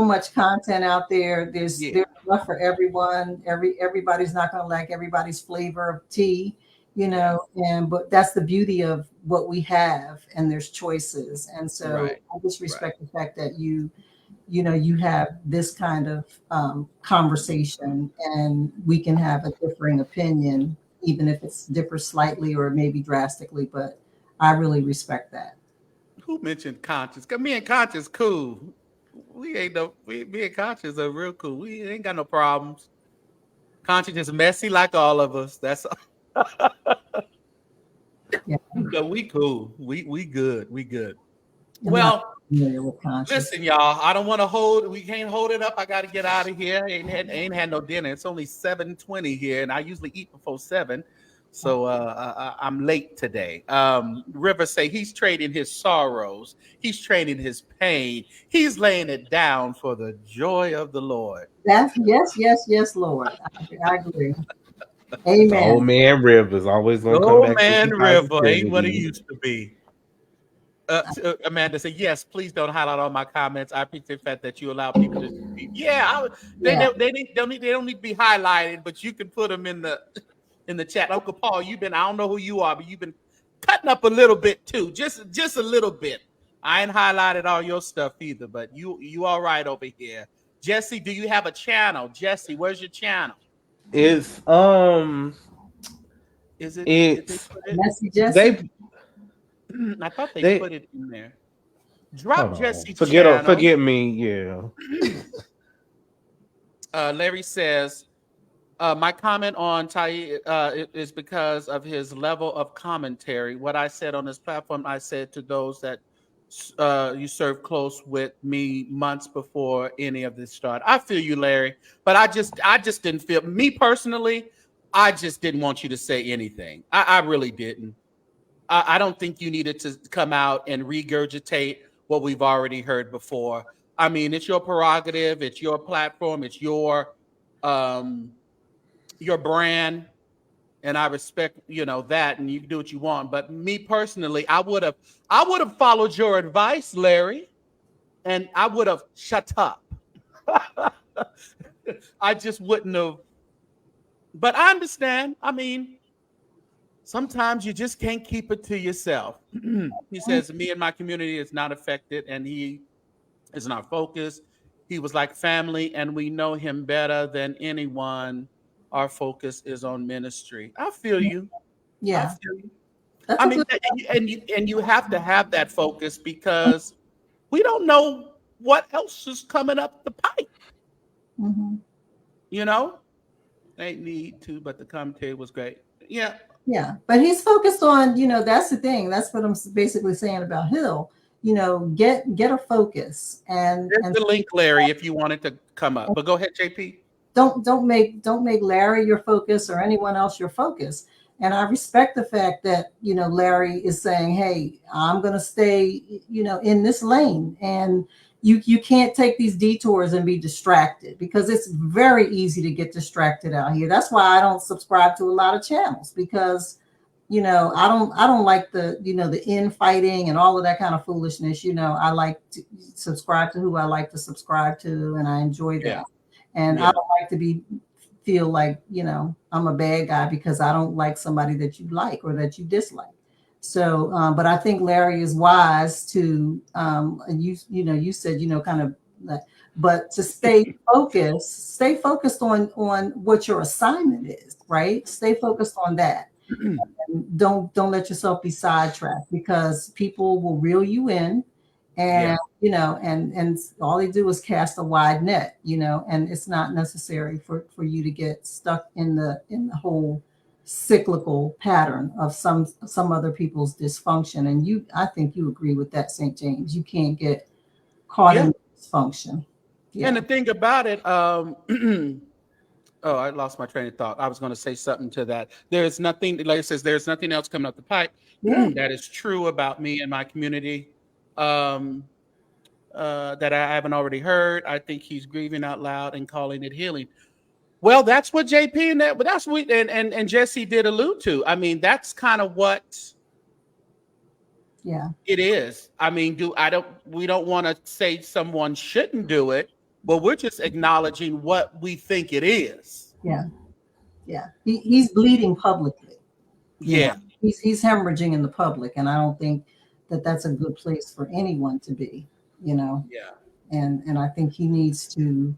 much content out there. There's enough for everyone. Everybody's not going to like everybody's flavor of tea, you know. But that's the beauty of what we have, and there's choices. And so I just respect the fact that you have this kind of conversation, and we can have a differing opinion, even if it's differs slightly or maybe drastically. But I really respect that. Who mentioned Conscious? Because me and Conscious cool. Me and Conscious are real cool. We ain't got no problems. Conscious is messy like all of us. That's Yeah. No, we cool. We good. We good. I'm Well, with Conscious. listen, y'all. I don't want to hold. We can't hold it up. I got to get out of here. Ain't had no dinner. It's only 7:20 here, and I usually eat before 7. So I'm late today. River say he's trading his sorrows. He's trading his pain. He's laying it down for the joy of the Lord. That's yes, Lord. I agree. Amen. Old man Rivers always gonna come back. Man, to River ain't what he positivity. used to be. Amanda said, "Yes, please don't highlight all my comments. I appreciate the fact that you allow people to speak." Yeah, they don't need to be highlighted, but you can put them in the chat. Uncle Paul, I don't know who you are, but you've been cutting up a little bit too, just a little bit. I ain't highlighted all your stuff either, but you all right over here. Jesse, do you have a channel? Jesse, where's your channel? It's Messy Jesse. I thought they put it in there. Drop Jesse's forget channel. me, yeah. Larry says, my comment on Tai is because of his level of commentary. What I said on this platform, I said to those that you served close with me months before any of this started. I feel you, Larry, but I just didn't feel, me personally, I just didn't want you to say anything. I really didn't. I don't think you needed to come out and regurgitate what we've already heard before. I mean, it's your prerogative, it's your platform, it's your brand, and I respect, that, and you can do what you want. But me personally, I would have followed your advice, Larry, and I would have shut up. I just wouldn't have. But I understand. I mean, sometimes you just can't keep it to yourself. He says, me and my community is not affected, and he is not focused. He was like family, and we know him better than anyone. Our focus is on ministry. I feel you. Yeah. I feel you. I mean, and you have to have that focus, because we don't know what else is coming up the pipe. Mm-hmm. Ain't need to, but the commentary was great. Yeah. Yeah, but he's focused on, that's the thing. That's what I'm basically saying about Hill. Get a focus, and There's the link, Larry, if you wanted to come up. But go ahead, JP. Don't make Larry your focus or anyone else your focus. And I respect the fact that Larry is saying, "Hey, I'm going to stay in this lane," and you can't take these detours and be distracted, because it's very easy to get distracted out here. That's why I don't subscribe to a lot of channels, because I don't like the the infighting and all of that kind of foolishness. I like to subscribe to who I like to subscribe to, and I enjoy that. Yeah. And I don't like to feel like I'm a bad guy because I don't like somebody that you like or that you dislike. So, but I think Larry is wise to, and you said, kind of, but to stay focused on what your assignment is, right? Stay focused on that. Don't let yourself be sidetracked, because people will reel you in, and and all they do is cast a wide net, and it's not necessary for you to get stuck in the whole cyclical pattern of some other people's dysfunction. And I think you agree with that, St. James. You can't get caught in dysfunction. And the thing about it, oh, I lost my train of thought. I was going to say something to that. There's nothing, like it says, there's nothing else coming up the pipe that is true about me and my community that I haven't already heard. I think he's grieving out loud and calling it healing. Well, that's what JP and Jesse did allude to. I mean, that's kind of what it is. I mean, we don't want to say someone shouldn't do it, but we're just acknowledging what we think it is. He's bleeding publicly. Yeah. He's hemorrhaging in the public, and I don't think that that's a good place for anyone to be, and I think he needs to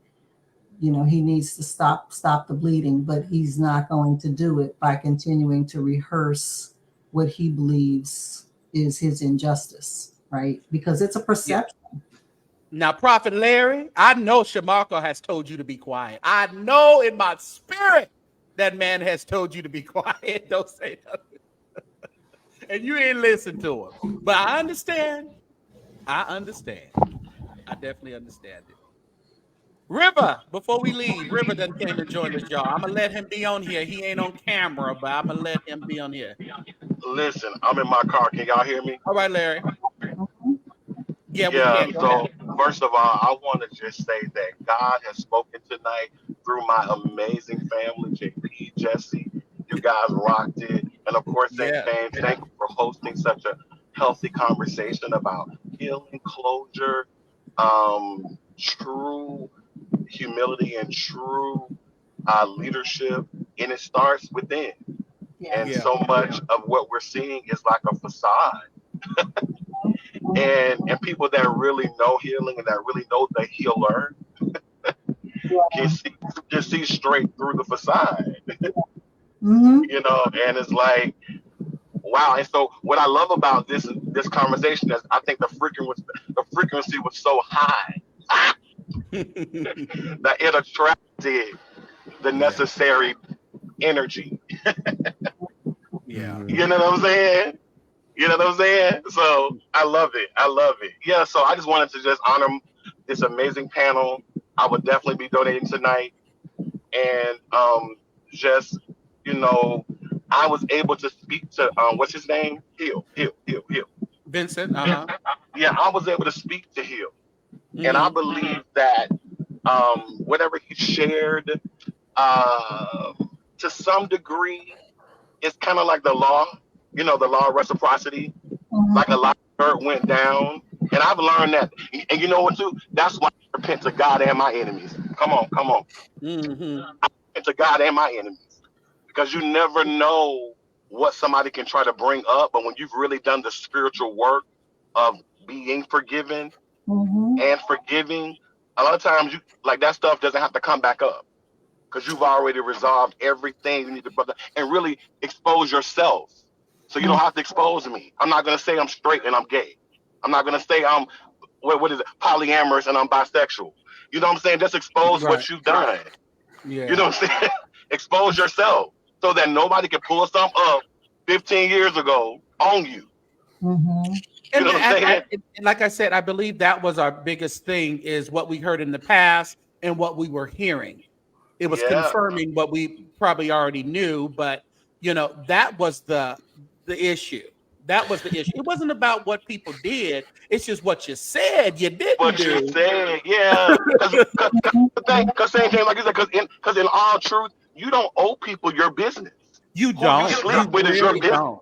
stop the bleeding, but he's not going to do it by continuing to rehearse what he believes is his injustice, right? Because it's a perception. Now, Prophet Larry, I know Shamarko has told you to be quiet. I know in my spirit that man has told you to be quiet. Don't say nothing. And you ain't listen to him. But I understand. I definitely understand it. River, before we leave, River done came to join us, y'all. I'm going to let him be on here. He ain't on camera, but I'm going to let him be on here. Listen, I'm in my car. Can y'all hear me? All right, Larry. Yeah, we can. So first of all, I want to just say that God has spoken tonight through my amazing family, JP, Jesse. You guys rocked it. And of course, St. James, thank you for hosting such a healthy conversation about healing, closure, true humility, and true leadership. And it starts within. And so much of what we're seeing is like a facade. And people that really know healing and that really know the healer can see straight through the facade. And it's like, wow. And so what I love about this conversation is I think the frequency was so high that it attracted the necessary energy. You know what I'm saying? So I love it. Yeah, so I just wanted to just honor this amazing panel. I would definitely be donating tonight. And just, I was able to speak to, what's his name? Hill. Vincent, Yeah, I was able to speak to Hill. And I believe that whatever he shared, to some degree, it's kind of like the law, the law of reciprocity. Like a lot of dirt went down. And I've learned that. And you know what, too? That's why I repent to God and my enemies. Come on. I repent to God and my enemies. Because you never know what somebody can try to bring up. But when you've really done the spiritual work of being forgiven and forgiving, a lot of times that stuff doesn't have to come back up. Because you've already resolved everything you need to, brother, and really expose yourself. So you don't have to expose me. I'm not going to say I'm straight and I'm gay. I'm not going to say I'm, polyamorous and I'm bisexual. You know what I'm saying? Just expose what you've done. Yeah. You know what I'm saying? Expose yourself so that nobody can pull something up 15 years ago on you. You know what I'm saying? Like I said, I believe that was our biggest thing is what we heard in the past and what we were hearing. It was confirming what we probably already knew, but that was the issue. That was the issue. It wasn't about what people did. It's just what you said you didn't do. What you said, yeah. Because St. James, like you said, because in all truth, you don't owe people your business. You don't. Who you sleep with is your business.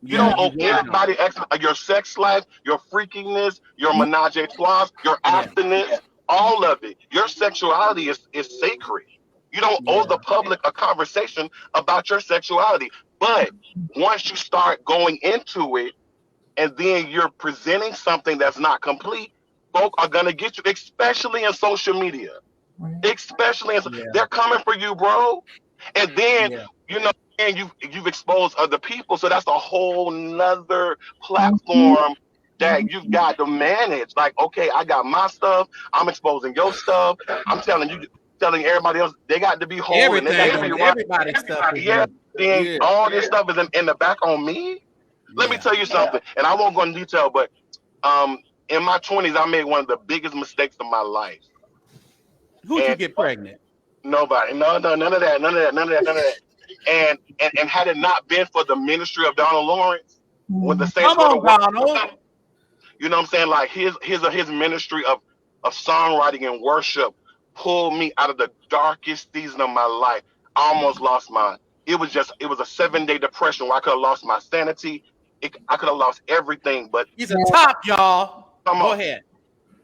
You don't owe anybody your sex life, your freakiness, your menage a trois, your abstinence, all of it. Your sexuality is sacred. You don't owe the public a conversation about your sexuality. But once you start going into it and then you're presenting something that's not complete, folk are going to get you, especially in social media. Especially, they're coming for you, bro. And then, and you've exposed other people, so that's a whole nother Mhm. platform that you've got to manage. Like, okay, I got my stuff, I'm exposing your stuff, I'm telling you, telling everybody else they got to be whole and they got to be Everything, right. everybody's stuff is Yeah, then yeah, all this stuff is in the back on me. Let me yeah. tell you something, and I won't go into detail, but in my 20s, I made one of the biggest mistakes of my life. Who'd you And get pregnant? nobody, no, none of that, none of that, none of that, none of that. And had it not been for the ministry of Donald Lawrence, when the saints Come go to on, work, Donald. you know what I'm saying? Like his ministry of songwriting and worship pulled me out of the darkest season of my life. I almost lost mine. It was a 7-day depression where I could have lost my sanity. I could have lost everything. But He's a top, y'all. come Go on, ahead.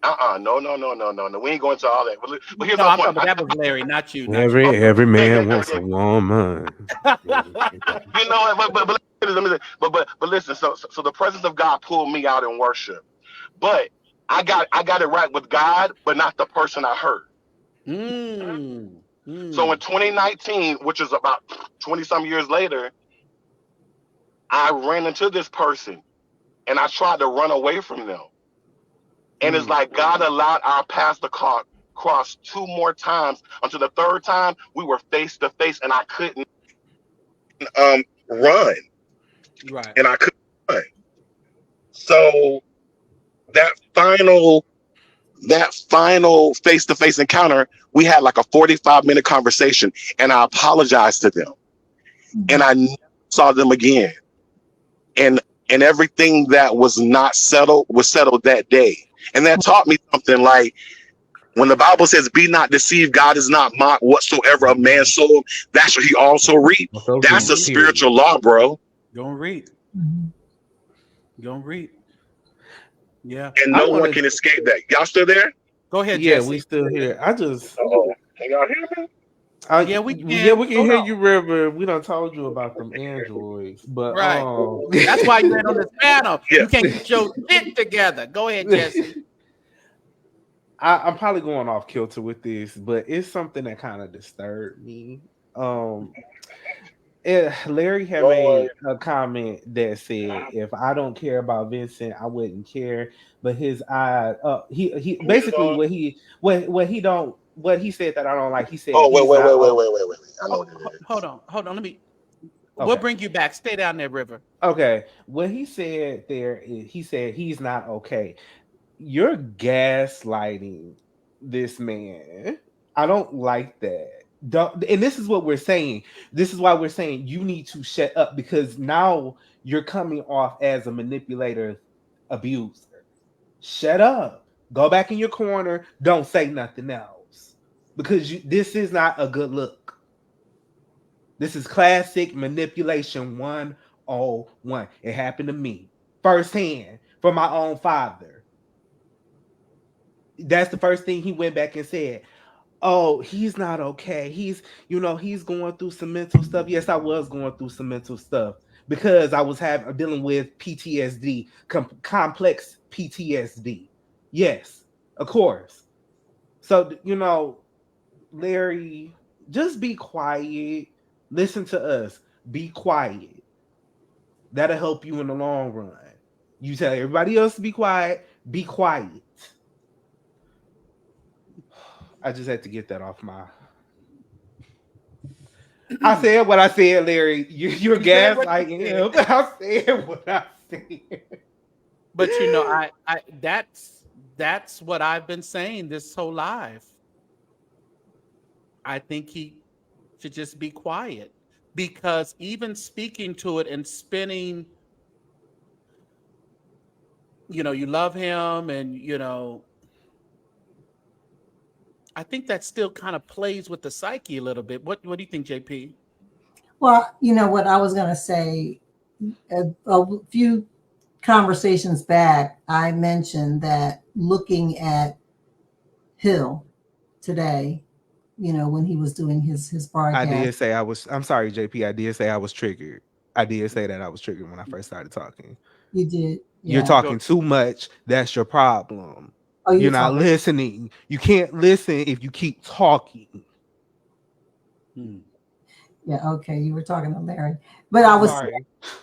no. We ain't going to all that. But here's No, my I'm point. talking. That was Larry, not you, not you. Every Yeah, yeah, man yeah, wants yeah. a woman. You know, but listen. So the presence of God pulled me out in worship. But I got it right with God, but not the person I hurt. Mm, So in mm. 2019, which is about 20 some years later, I ran into this person and I tried to run away from them. And it's like God allowed our paths to cross 2 more times until the third time we were face to face and I couldn't run. Right. And I couldn't run. So that final face to face encounter, we had like a 45-minute conversation and I apologized to them. And I never saw them again. And everything that was not settled was settled that day. And that taught me something like when the Bible says, be not deceived, God is not mocked, whatsoever a man sowed, that's what he also reap. That's a spiritual law, bro. Gonna read. Gonna read. Yeah. And I no one wanted, can escape that. Y'all still there? Go ahead, yeah, we Jesse. still here. Uh-oh. Can y'all hear me? Yeah, we Yeah, can. we can Hold hear on. you, River. We done told you about them androids, but Right. That's why you ain't on this panel. Yeah. You can't get your shit together. Go ahead, Jesse. I'm probably going off kilter with this, but it's something that kind of disturbed me. Larry had made a comment that said, "If I don't care about Vincent, I wouldn't care." But his eye, he basically what he said that I don't like. He said Oh, he's not. Oh, wait. I know what it is. Hold on. Let me. We'll okay. bring you back. Stay down there, River. Okay, what he said there is he said he's not okay. You're gaslighting this man. I don't like that. And this is what we're saying. This is why we're saying you need to shut up because now you're coming off as a manipulator, abuser. Shut up. Go back in your corner. Don't say nothing else because this is not a good look. This is classic manipulation 101. It happened to me firsthand from my own father. That's the first thing he went back and said. Oh, he's not okay. He's going through some mental stuff. Yes, I was going through some mental stuff because I was dealing with PTSD, complex PTSD. Yes, of course. So, Larry, just be quiet. Listen to us. Be quiet. That'll help you in the long run. You tell everybody else to be quiet. Be quiet. I just had to get that off my. I said what I said, Larry. You're gaslighting him. I said what I said. But I that's what I've been saying this whole life. I think he should just be quiet because even speaking to it and spinning, you love him and I think that still kind of plays with the psyche a little bit. What do you think, JP? Well, you know what I was going to say a few conversations back, I mentioned that looking at Hill today, when he was doing his I broadcast. did say I was. I'm sorry, JP. I did say I was triggered. I did say that I was triggered when I first started talking. You did. You're Yeah. talking too much. That's your problem. Oh, You're not listening. You can't listen if you keep talking. Yeah. Yeah, okay. You were talking to Larry, but I was Sorry.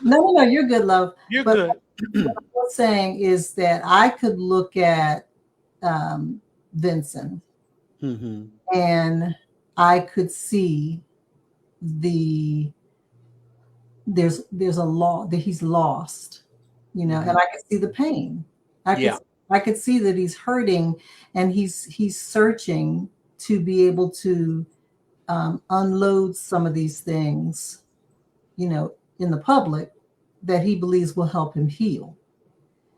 no, you're good, love. You're But good. what I was saying is that I could look at Vincent Mm-hmm. and I could see there's a law that he's lost, and I could see the pain. I could see that he's hurting and he's searching to be able to unload some of these things, in the public that he believes will help him heal.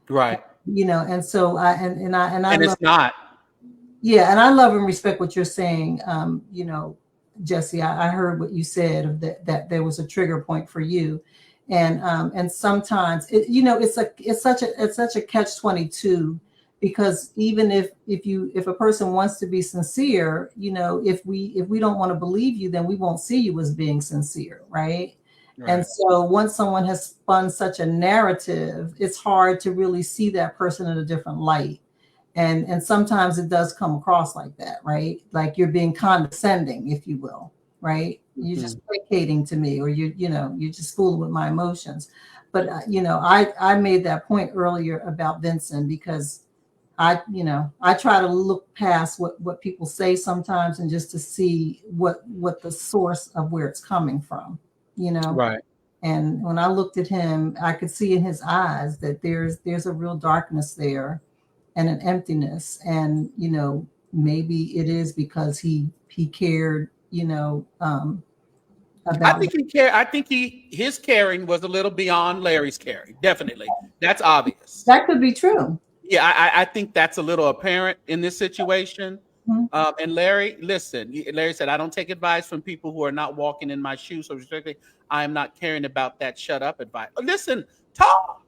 Right. And so I And love, it's not. yeah, and I love and respect what you're saying. Jesse, I heard what you said of that there was a trigger point for you. And sometimes it's such a catch-22, because even if a person wants to be sincere, if we don't want to believe you, then we won't see you as being sincere, right? And so once someone has spun such a narrative, it's hard to really see that person in a different light. And sometimes it does come across like that, right? Like you're being condescending, if you will, right? You're just placating to me, or you're just fooling with my emotions. But I made that point earlier about Vincent, because I try to look past what people say sometimes, and just to see what the source of where it's coming from, Right. And when I looked at him, I could see in his eyes that there's a real darkness there, and an emptiness. And maybe it is because he cared, I about think he cared. I think his caring was a little beyond Larry's caring. Definitely. That's obvious. that could be true. Yeah, I think that's a little apparent in this situation. Mhm. And Larry, listen, Larry said, I don't take advice from people who are not walking in my shoes. So strictly, I am not caring about that shut up advice. Listen, talk.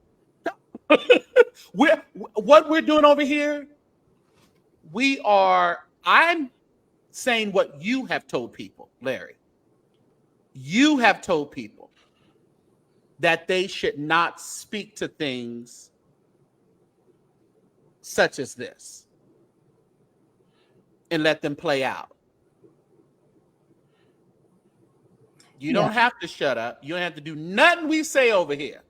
What we're doing over here, I'm saying what you have told people, Larry. You have told people that they should not speak to things such as this and let them play out. You Yeah. don't have to shut up. You don't have to do nothing we say over here.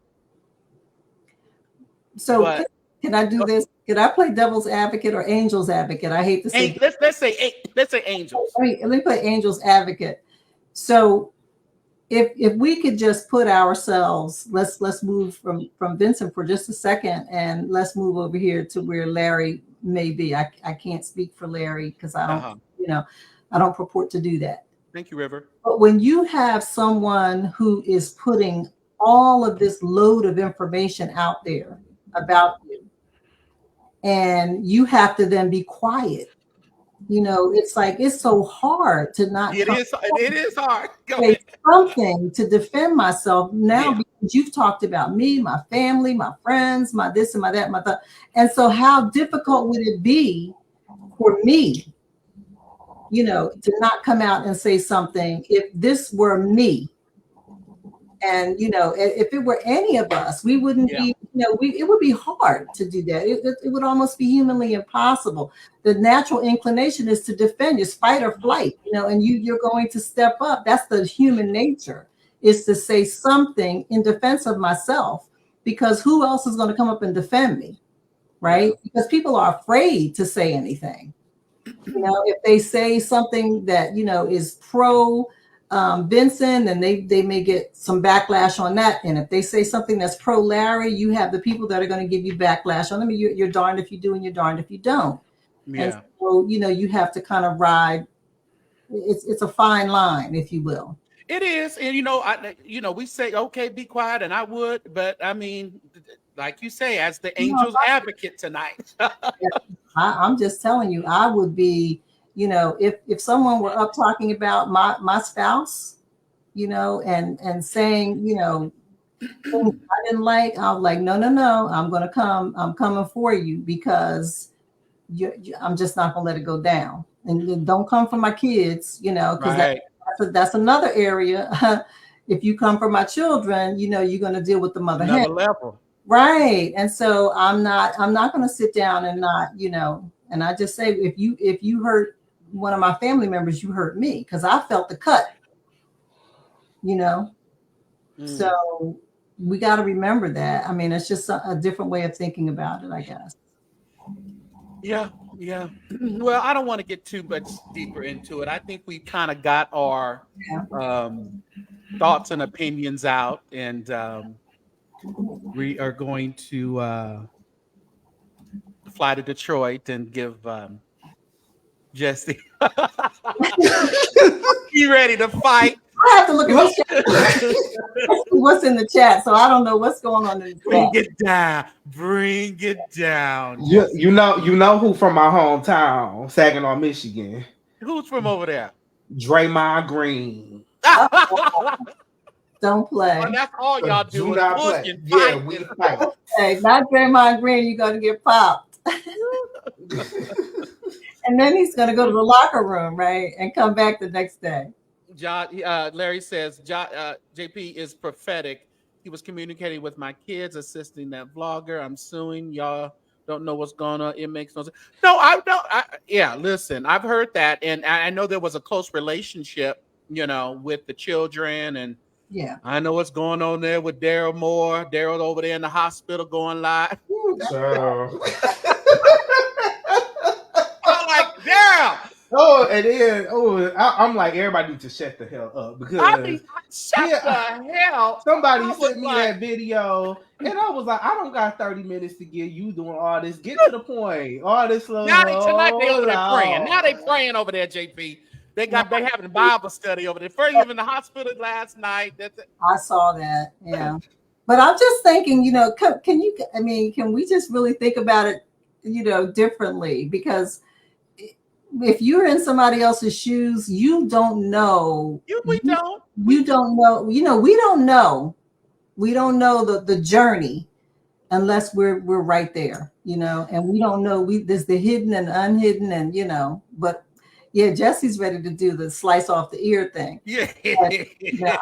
So But can I do this? Can I play devil's advocate or angel's advocate? I hate to say. let's say angels. Let me play angel's advocate. So if we could just put ourselves, let's move from Vincent for just a second, and let's move over here to where Larry may be. I can't speak for Larry, because I don't I don't purport to do that. Thank you, River. But when you have someone who is putting all of this load of information out there about you, and you have to then be quiet, it's like, it's so hard to not It is hard. Go say ahead. something to defend myself now, Yeah. because you've talked about me, my family, my friends, my this and my that, my that. And so how difficult would it be for me, to not come out and say something if this were me? And if it were any of us, we wouldn't be, it would be hard to do that. It would almost be humanly impossible. The natural inclination is to defend, your fight or flight, and you're going to step up. That's the human nature, is to say something in defense of myself, because who else is going to come up and defend me, right? Because people are afraid to say anything. If they say something that is pro Vincent, and they may get some backlash on that. And if they say something that's pro Larry, you have the people that are going to give you backlash on them. You're darned if you do, and you're darned if you don't. Yeah. And so you have to kind of ride. It's a fine line, if you will. It is. And we say, okay, be quiet, and I would, but I mean, like you say, as the angel's advocate tonight. I'm just telling you, I would be, if someone were up talking about my spouse, and saying, things I didn't like, I was like, no, I'm going to come. I'm coming for you, because I'm just not going to let it go down. And don't come for my kids, because that's another area. If you come for my children, you're going to deal with the mother hen. Another level. Right. And so I'm not going to sit down and not, and I just say, if you hurt one of my family members, you hurt me, because I felt the cut. you know? Mm. So we got to remember that. I mean, it's just a different way of thinking about it, I guess. Yeah, yeah. Well, I don't want to get too much deeper into it. I think we kind of got our thoughts and opinions out, and we are going to fly to Detroit and give Jesse. You ready to fight? I have to look at the chat. What's in the chat? So I don't know what's going on in the Bring chat. it down. Bring it down. You know who from my hometown, Saginaw, Michigan. Who's from over there? Draymond Green. Don't play. Well, that's all y'all do Do is not push play. and Yeah, fight. we fight. Hey, not Draymond Green. You're going to get popped. And then he's going to go to the locker room, right? And come back the next day. Larry says, JP is prophetic. He was communicating with my kids, assisting that vlogger. I'm suing. Y'all don't know what's going on. It makes no sense. No, I don't. Yeah, listen, I've heard that. And I know there was a close relationship, with the children. And yeah, I know what's going on there with Daryl Moore. Daryl over there in the hospital going live. I'm like, Daryl. And then I'm like, everybody needs to shut the hell up because shut the hell. Somebody sent me that video, and I was like, I don't got 30 minutes to get you doing all this. Get to the point. All this slow. Now tonight they over there praying. Now they praying over there, JP. They having a Bible study over there. First, even in the hospital last night. I saw that. Yeah, but I'm just thinking, can we just really think about it, differently? Because if you're in somebody else's shoes, you don't know. We don't. You don't know. We don't know. We don't know the journey unless we're right there, and we don't know. There's the hidden and unhidden, and but yeah, Jesse's ready to do the slice off the ear thing. Yeah.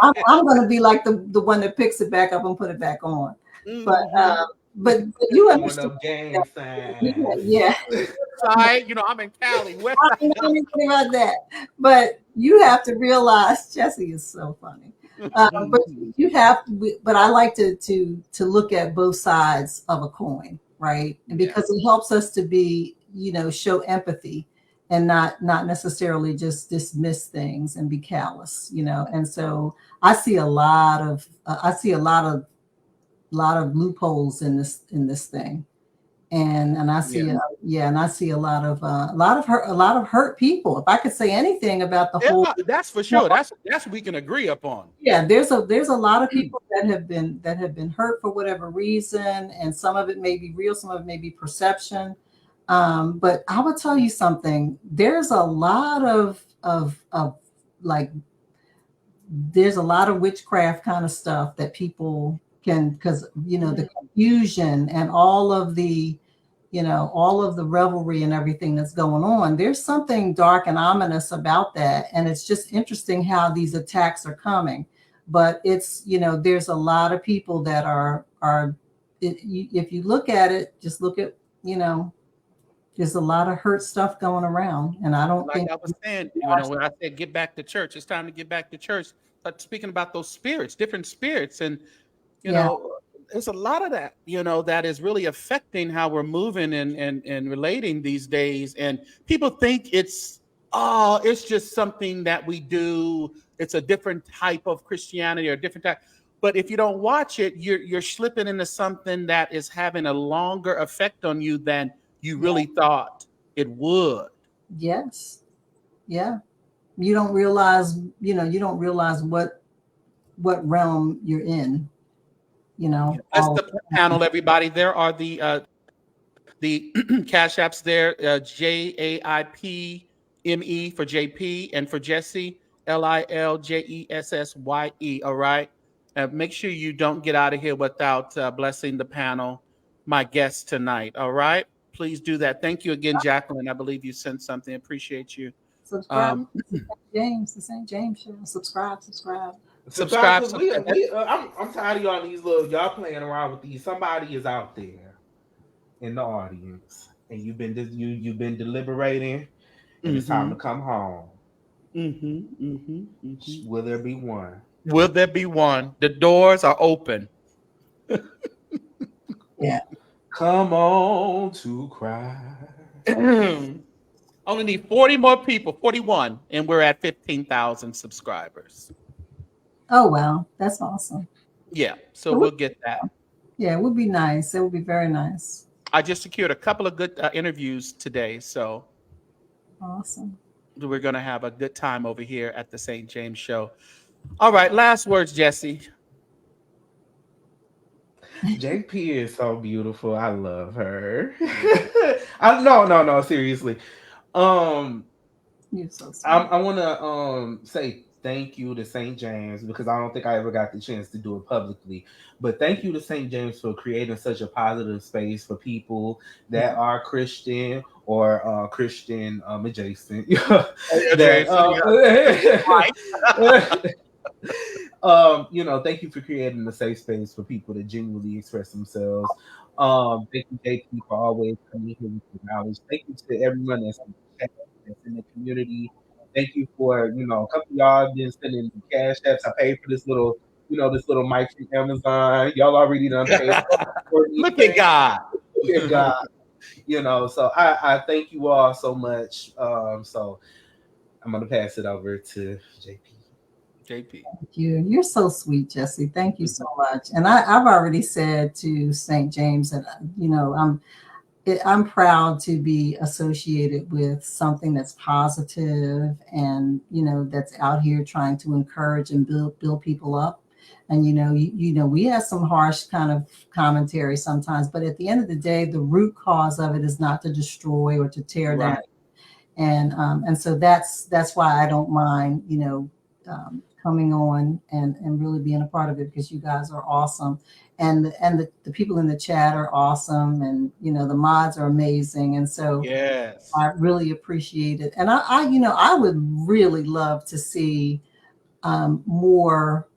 I'm going to be like the one that picks it back up and put it back on. Mm-hmm. But you understand. Yeah. I'm in Cali. I don't know anything about that. But you have to realize, Jesse is so funny. But you have to. But I like to look at both sides of a coin, right? And because it helps us to be, show empathy and not necessarily just dismiss things and be callous, And so I see a lot of loopholes in this thing, and I see and I see a lot of hurt people. If I could say anything about the whole, that's for sure. That's we can agree upon. Yeah, there's a lot of people that have been hurt for whatever reason, and some of it may be real, some of it may be perception. But I will tell you something. There's a lot of there's a lot of witchcraft kind of stuff that people can, because the confusion and all of the revelry and everything that's going on. There's something dark and ominous about that, and it's just interesting how these attacks are coming. But it's there's a lot of people that are if you look at it, just look at there's a lot of hurt stuff going around, and I don't think I was saying, when I said get back to church, it's time to get back to church. But speaking about those spirits, different spirits, and there's a lot of that, that is really affecting how we're moving and relating these days. And people think it's just something that we do. It's a different type of Christianity or a different type. But if you don't watch it, you're slipping into something that is having a longer effect on you than you really thought it would. Yes. Yeah. You don't realize what realm you're in. That's the panel, everybody. There are the cash apps there. JAIPME for JP, and for Jesse, LILJESSYE. All right. Make sure you don't get out of here without blessing the panel, my guest tonight. All right. Please do that. Thank you again, Jacqueline. I believe you sent something. Appreciate you. Subscribe to the Saint James Show. Subscribe. Subscribe. I'm tired of y'all y'all playing around with these. Somebody is out there in the audience, and you've been deliberating, and it's time to come home. Will there be one? Will there be one? The doors are open. Yeah. Come on to cry. Only need 40 more people, 41, and we're at 15,000 subscribers. Oh, wow. That's awesome. Yeah, so we'll get that. Yeah, it would be nice. It would be very nice. I just secured a couple of good interviews today, so Awesome. we're going to have a good time over here at the St. James Show. All right, last words, Jesse. JP is so beautiful. I love her. No, seriously. Um, You're so sweet. I want to say thank you to St. James because I don't think I ever got the chance to do it publicly. But thank you to St. James for creating such a positive space for people that are Christian or Christian adjacent. Thank you for creating a safe space for people to genuinely express themselves. Thank you, JP, for always coming here with your knowledge. Thank you to everyone that's in the chat, that's in the community. Thank you for, a couple of y'all been sending cash apps. I paid for this little mic from Amazon. Y'all already done paid for these Look at things. God. Look at God. So I thank you all so much. So I'm gonna pass it over to JP. JP. Thank you. You're so sweet, Jesse. Thank you so much. And I've already said to St. James that, I'm proud to be associated with something that's positive and, that's out here trying to encourage and build people up. And, we have some harsh kind of commentary sometimes, but at the end of the day, the root cause of it is not to destroy or to tear down. And so that's why I don't mind, coming on and really being a part of it, because you guys are awesome. And the people in the chat are awesome. And, the mods are amazing. And so yes, I really appreciate it. And I would really love to see more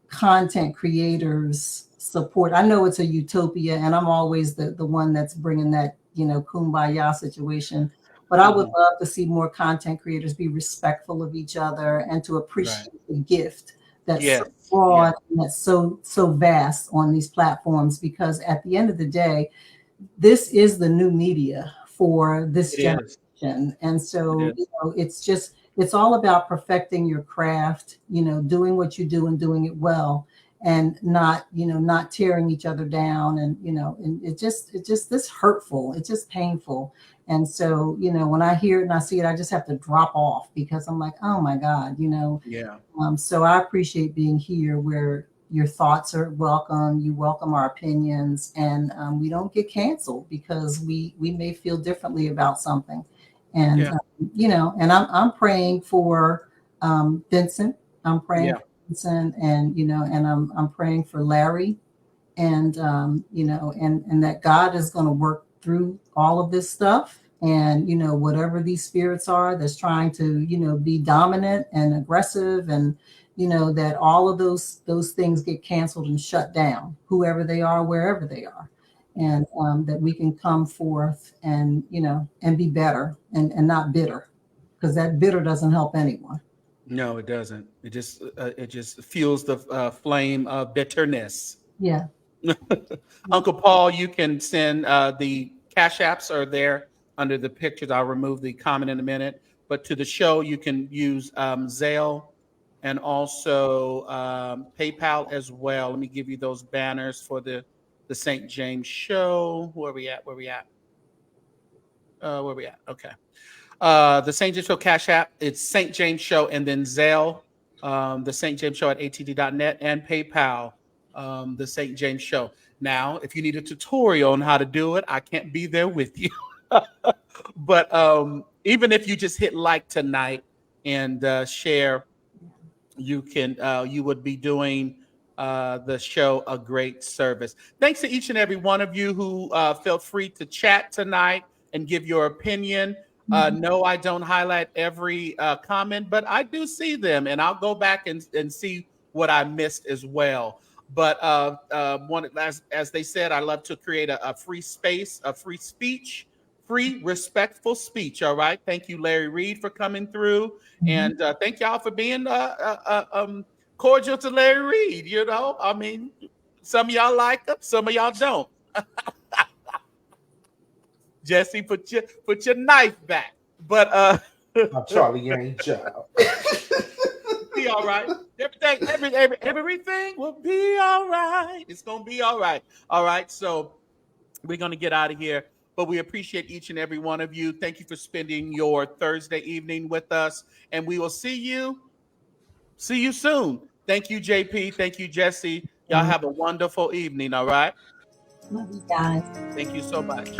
content creators support. I know it's a utopia and I'm always the one that's bringing that, kumbaya situation. But I would love to see more content creators be respectful of each other and to appreciate the gift that's so broad and that's so vast on these platforms. Because at the end of the day, this is the new media for this generation. And so, it's all about perfecting your craft, doing what you do and doing it well, and not tearing each other down. And, and it's just this hurtful. It's just painful. And so, when I hear it and I see it, I just have to drop off because I'm like, oh my God, so I appreciate being here where your thoughts are welcome. You welcome our opinions, and we don't get canceled because we may feel differently about something. And, and I'm praying for Vincent. I'm praying for Vincent, and, and I'm praying for Larry, and, and that God is going to work through all of this stuff. And, whatever these spirits are that's trying to, be dominant and aggressive, and, that all of those things get canceled and shut down, whoever they are, wherever they are. And that we can come forth and, and be better and not bitter, because that bitter doesn't help anyone. No, it doesn't. It just fuels the flame of bitterness. Yeah. Uncle Paul, you can send the cash apps are there under the pictures. I'll remove the comment in a minute. But to the show, you can use Zelle and also PayPal as well. Let me give you those banners for the St. James Show. Where we at? Okay. The St. James Show Cash App, it's St. James Show, and then Zelle, the St. James Show at att.net, and PayPal, the St. James Show. Now, if you need a tutorial on how to do it, I can't be there with you. But even if you just hit like tonight and share, you would be doing the show a great service. Thanks to each and every one of you who felt free to chat tonight and give your opinion. No, I don't highlight every comment, but I do see them, and I'll go back and see what I missed as well. But as they said, I love to create a free space, a free speech, free respectful speech. All right. Thank you, Larry Reid, for coming through, and thank y'all for being cordial to Larry Reid. You know, I mean, some of y'all like him, some of y'all don't. Jesse, put your knife back. But I'm Charlie Angel. be all right. Everything will be all right. It's gonna be all right. All right. So we're gonna get out of here. But we appreciate each and every one of you. Thank you for spending your Thursday evening with us. And we will see you soon. Thank you, JP. Thank you, Jesse. Y'all have a wonderful evening. All right. Love you guys. Thank you so much.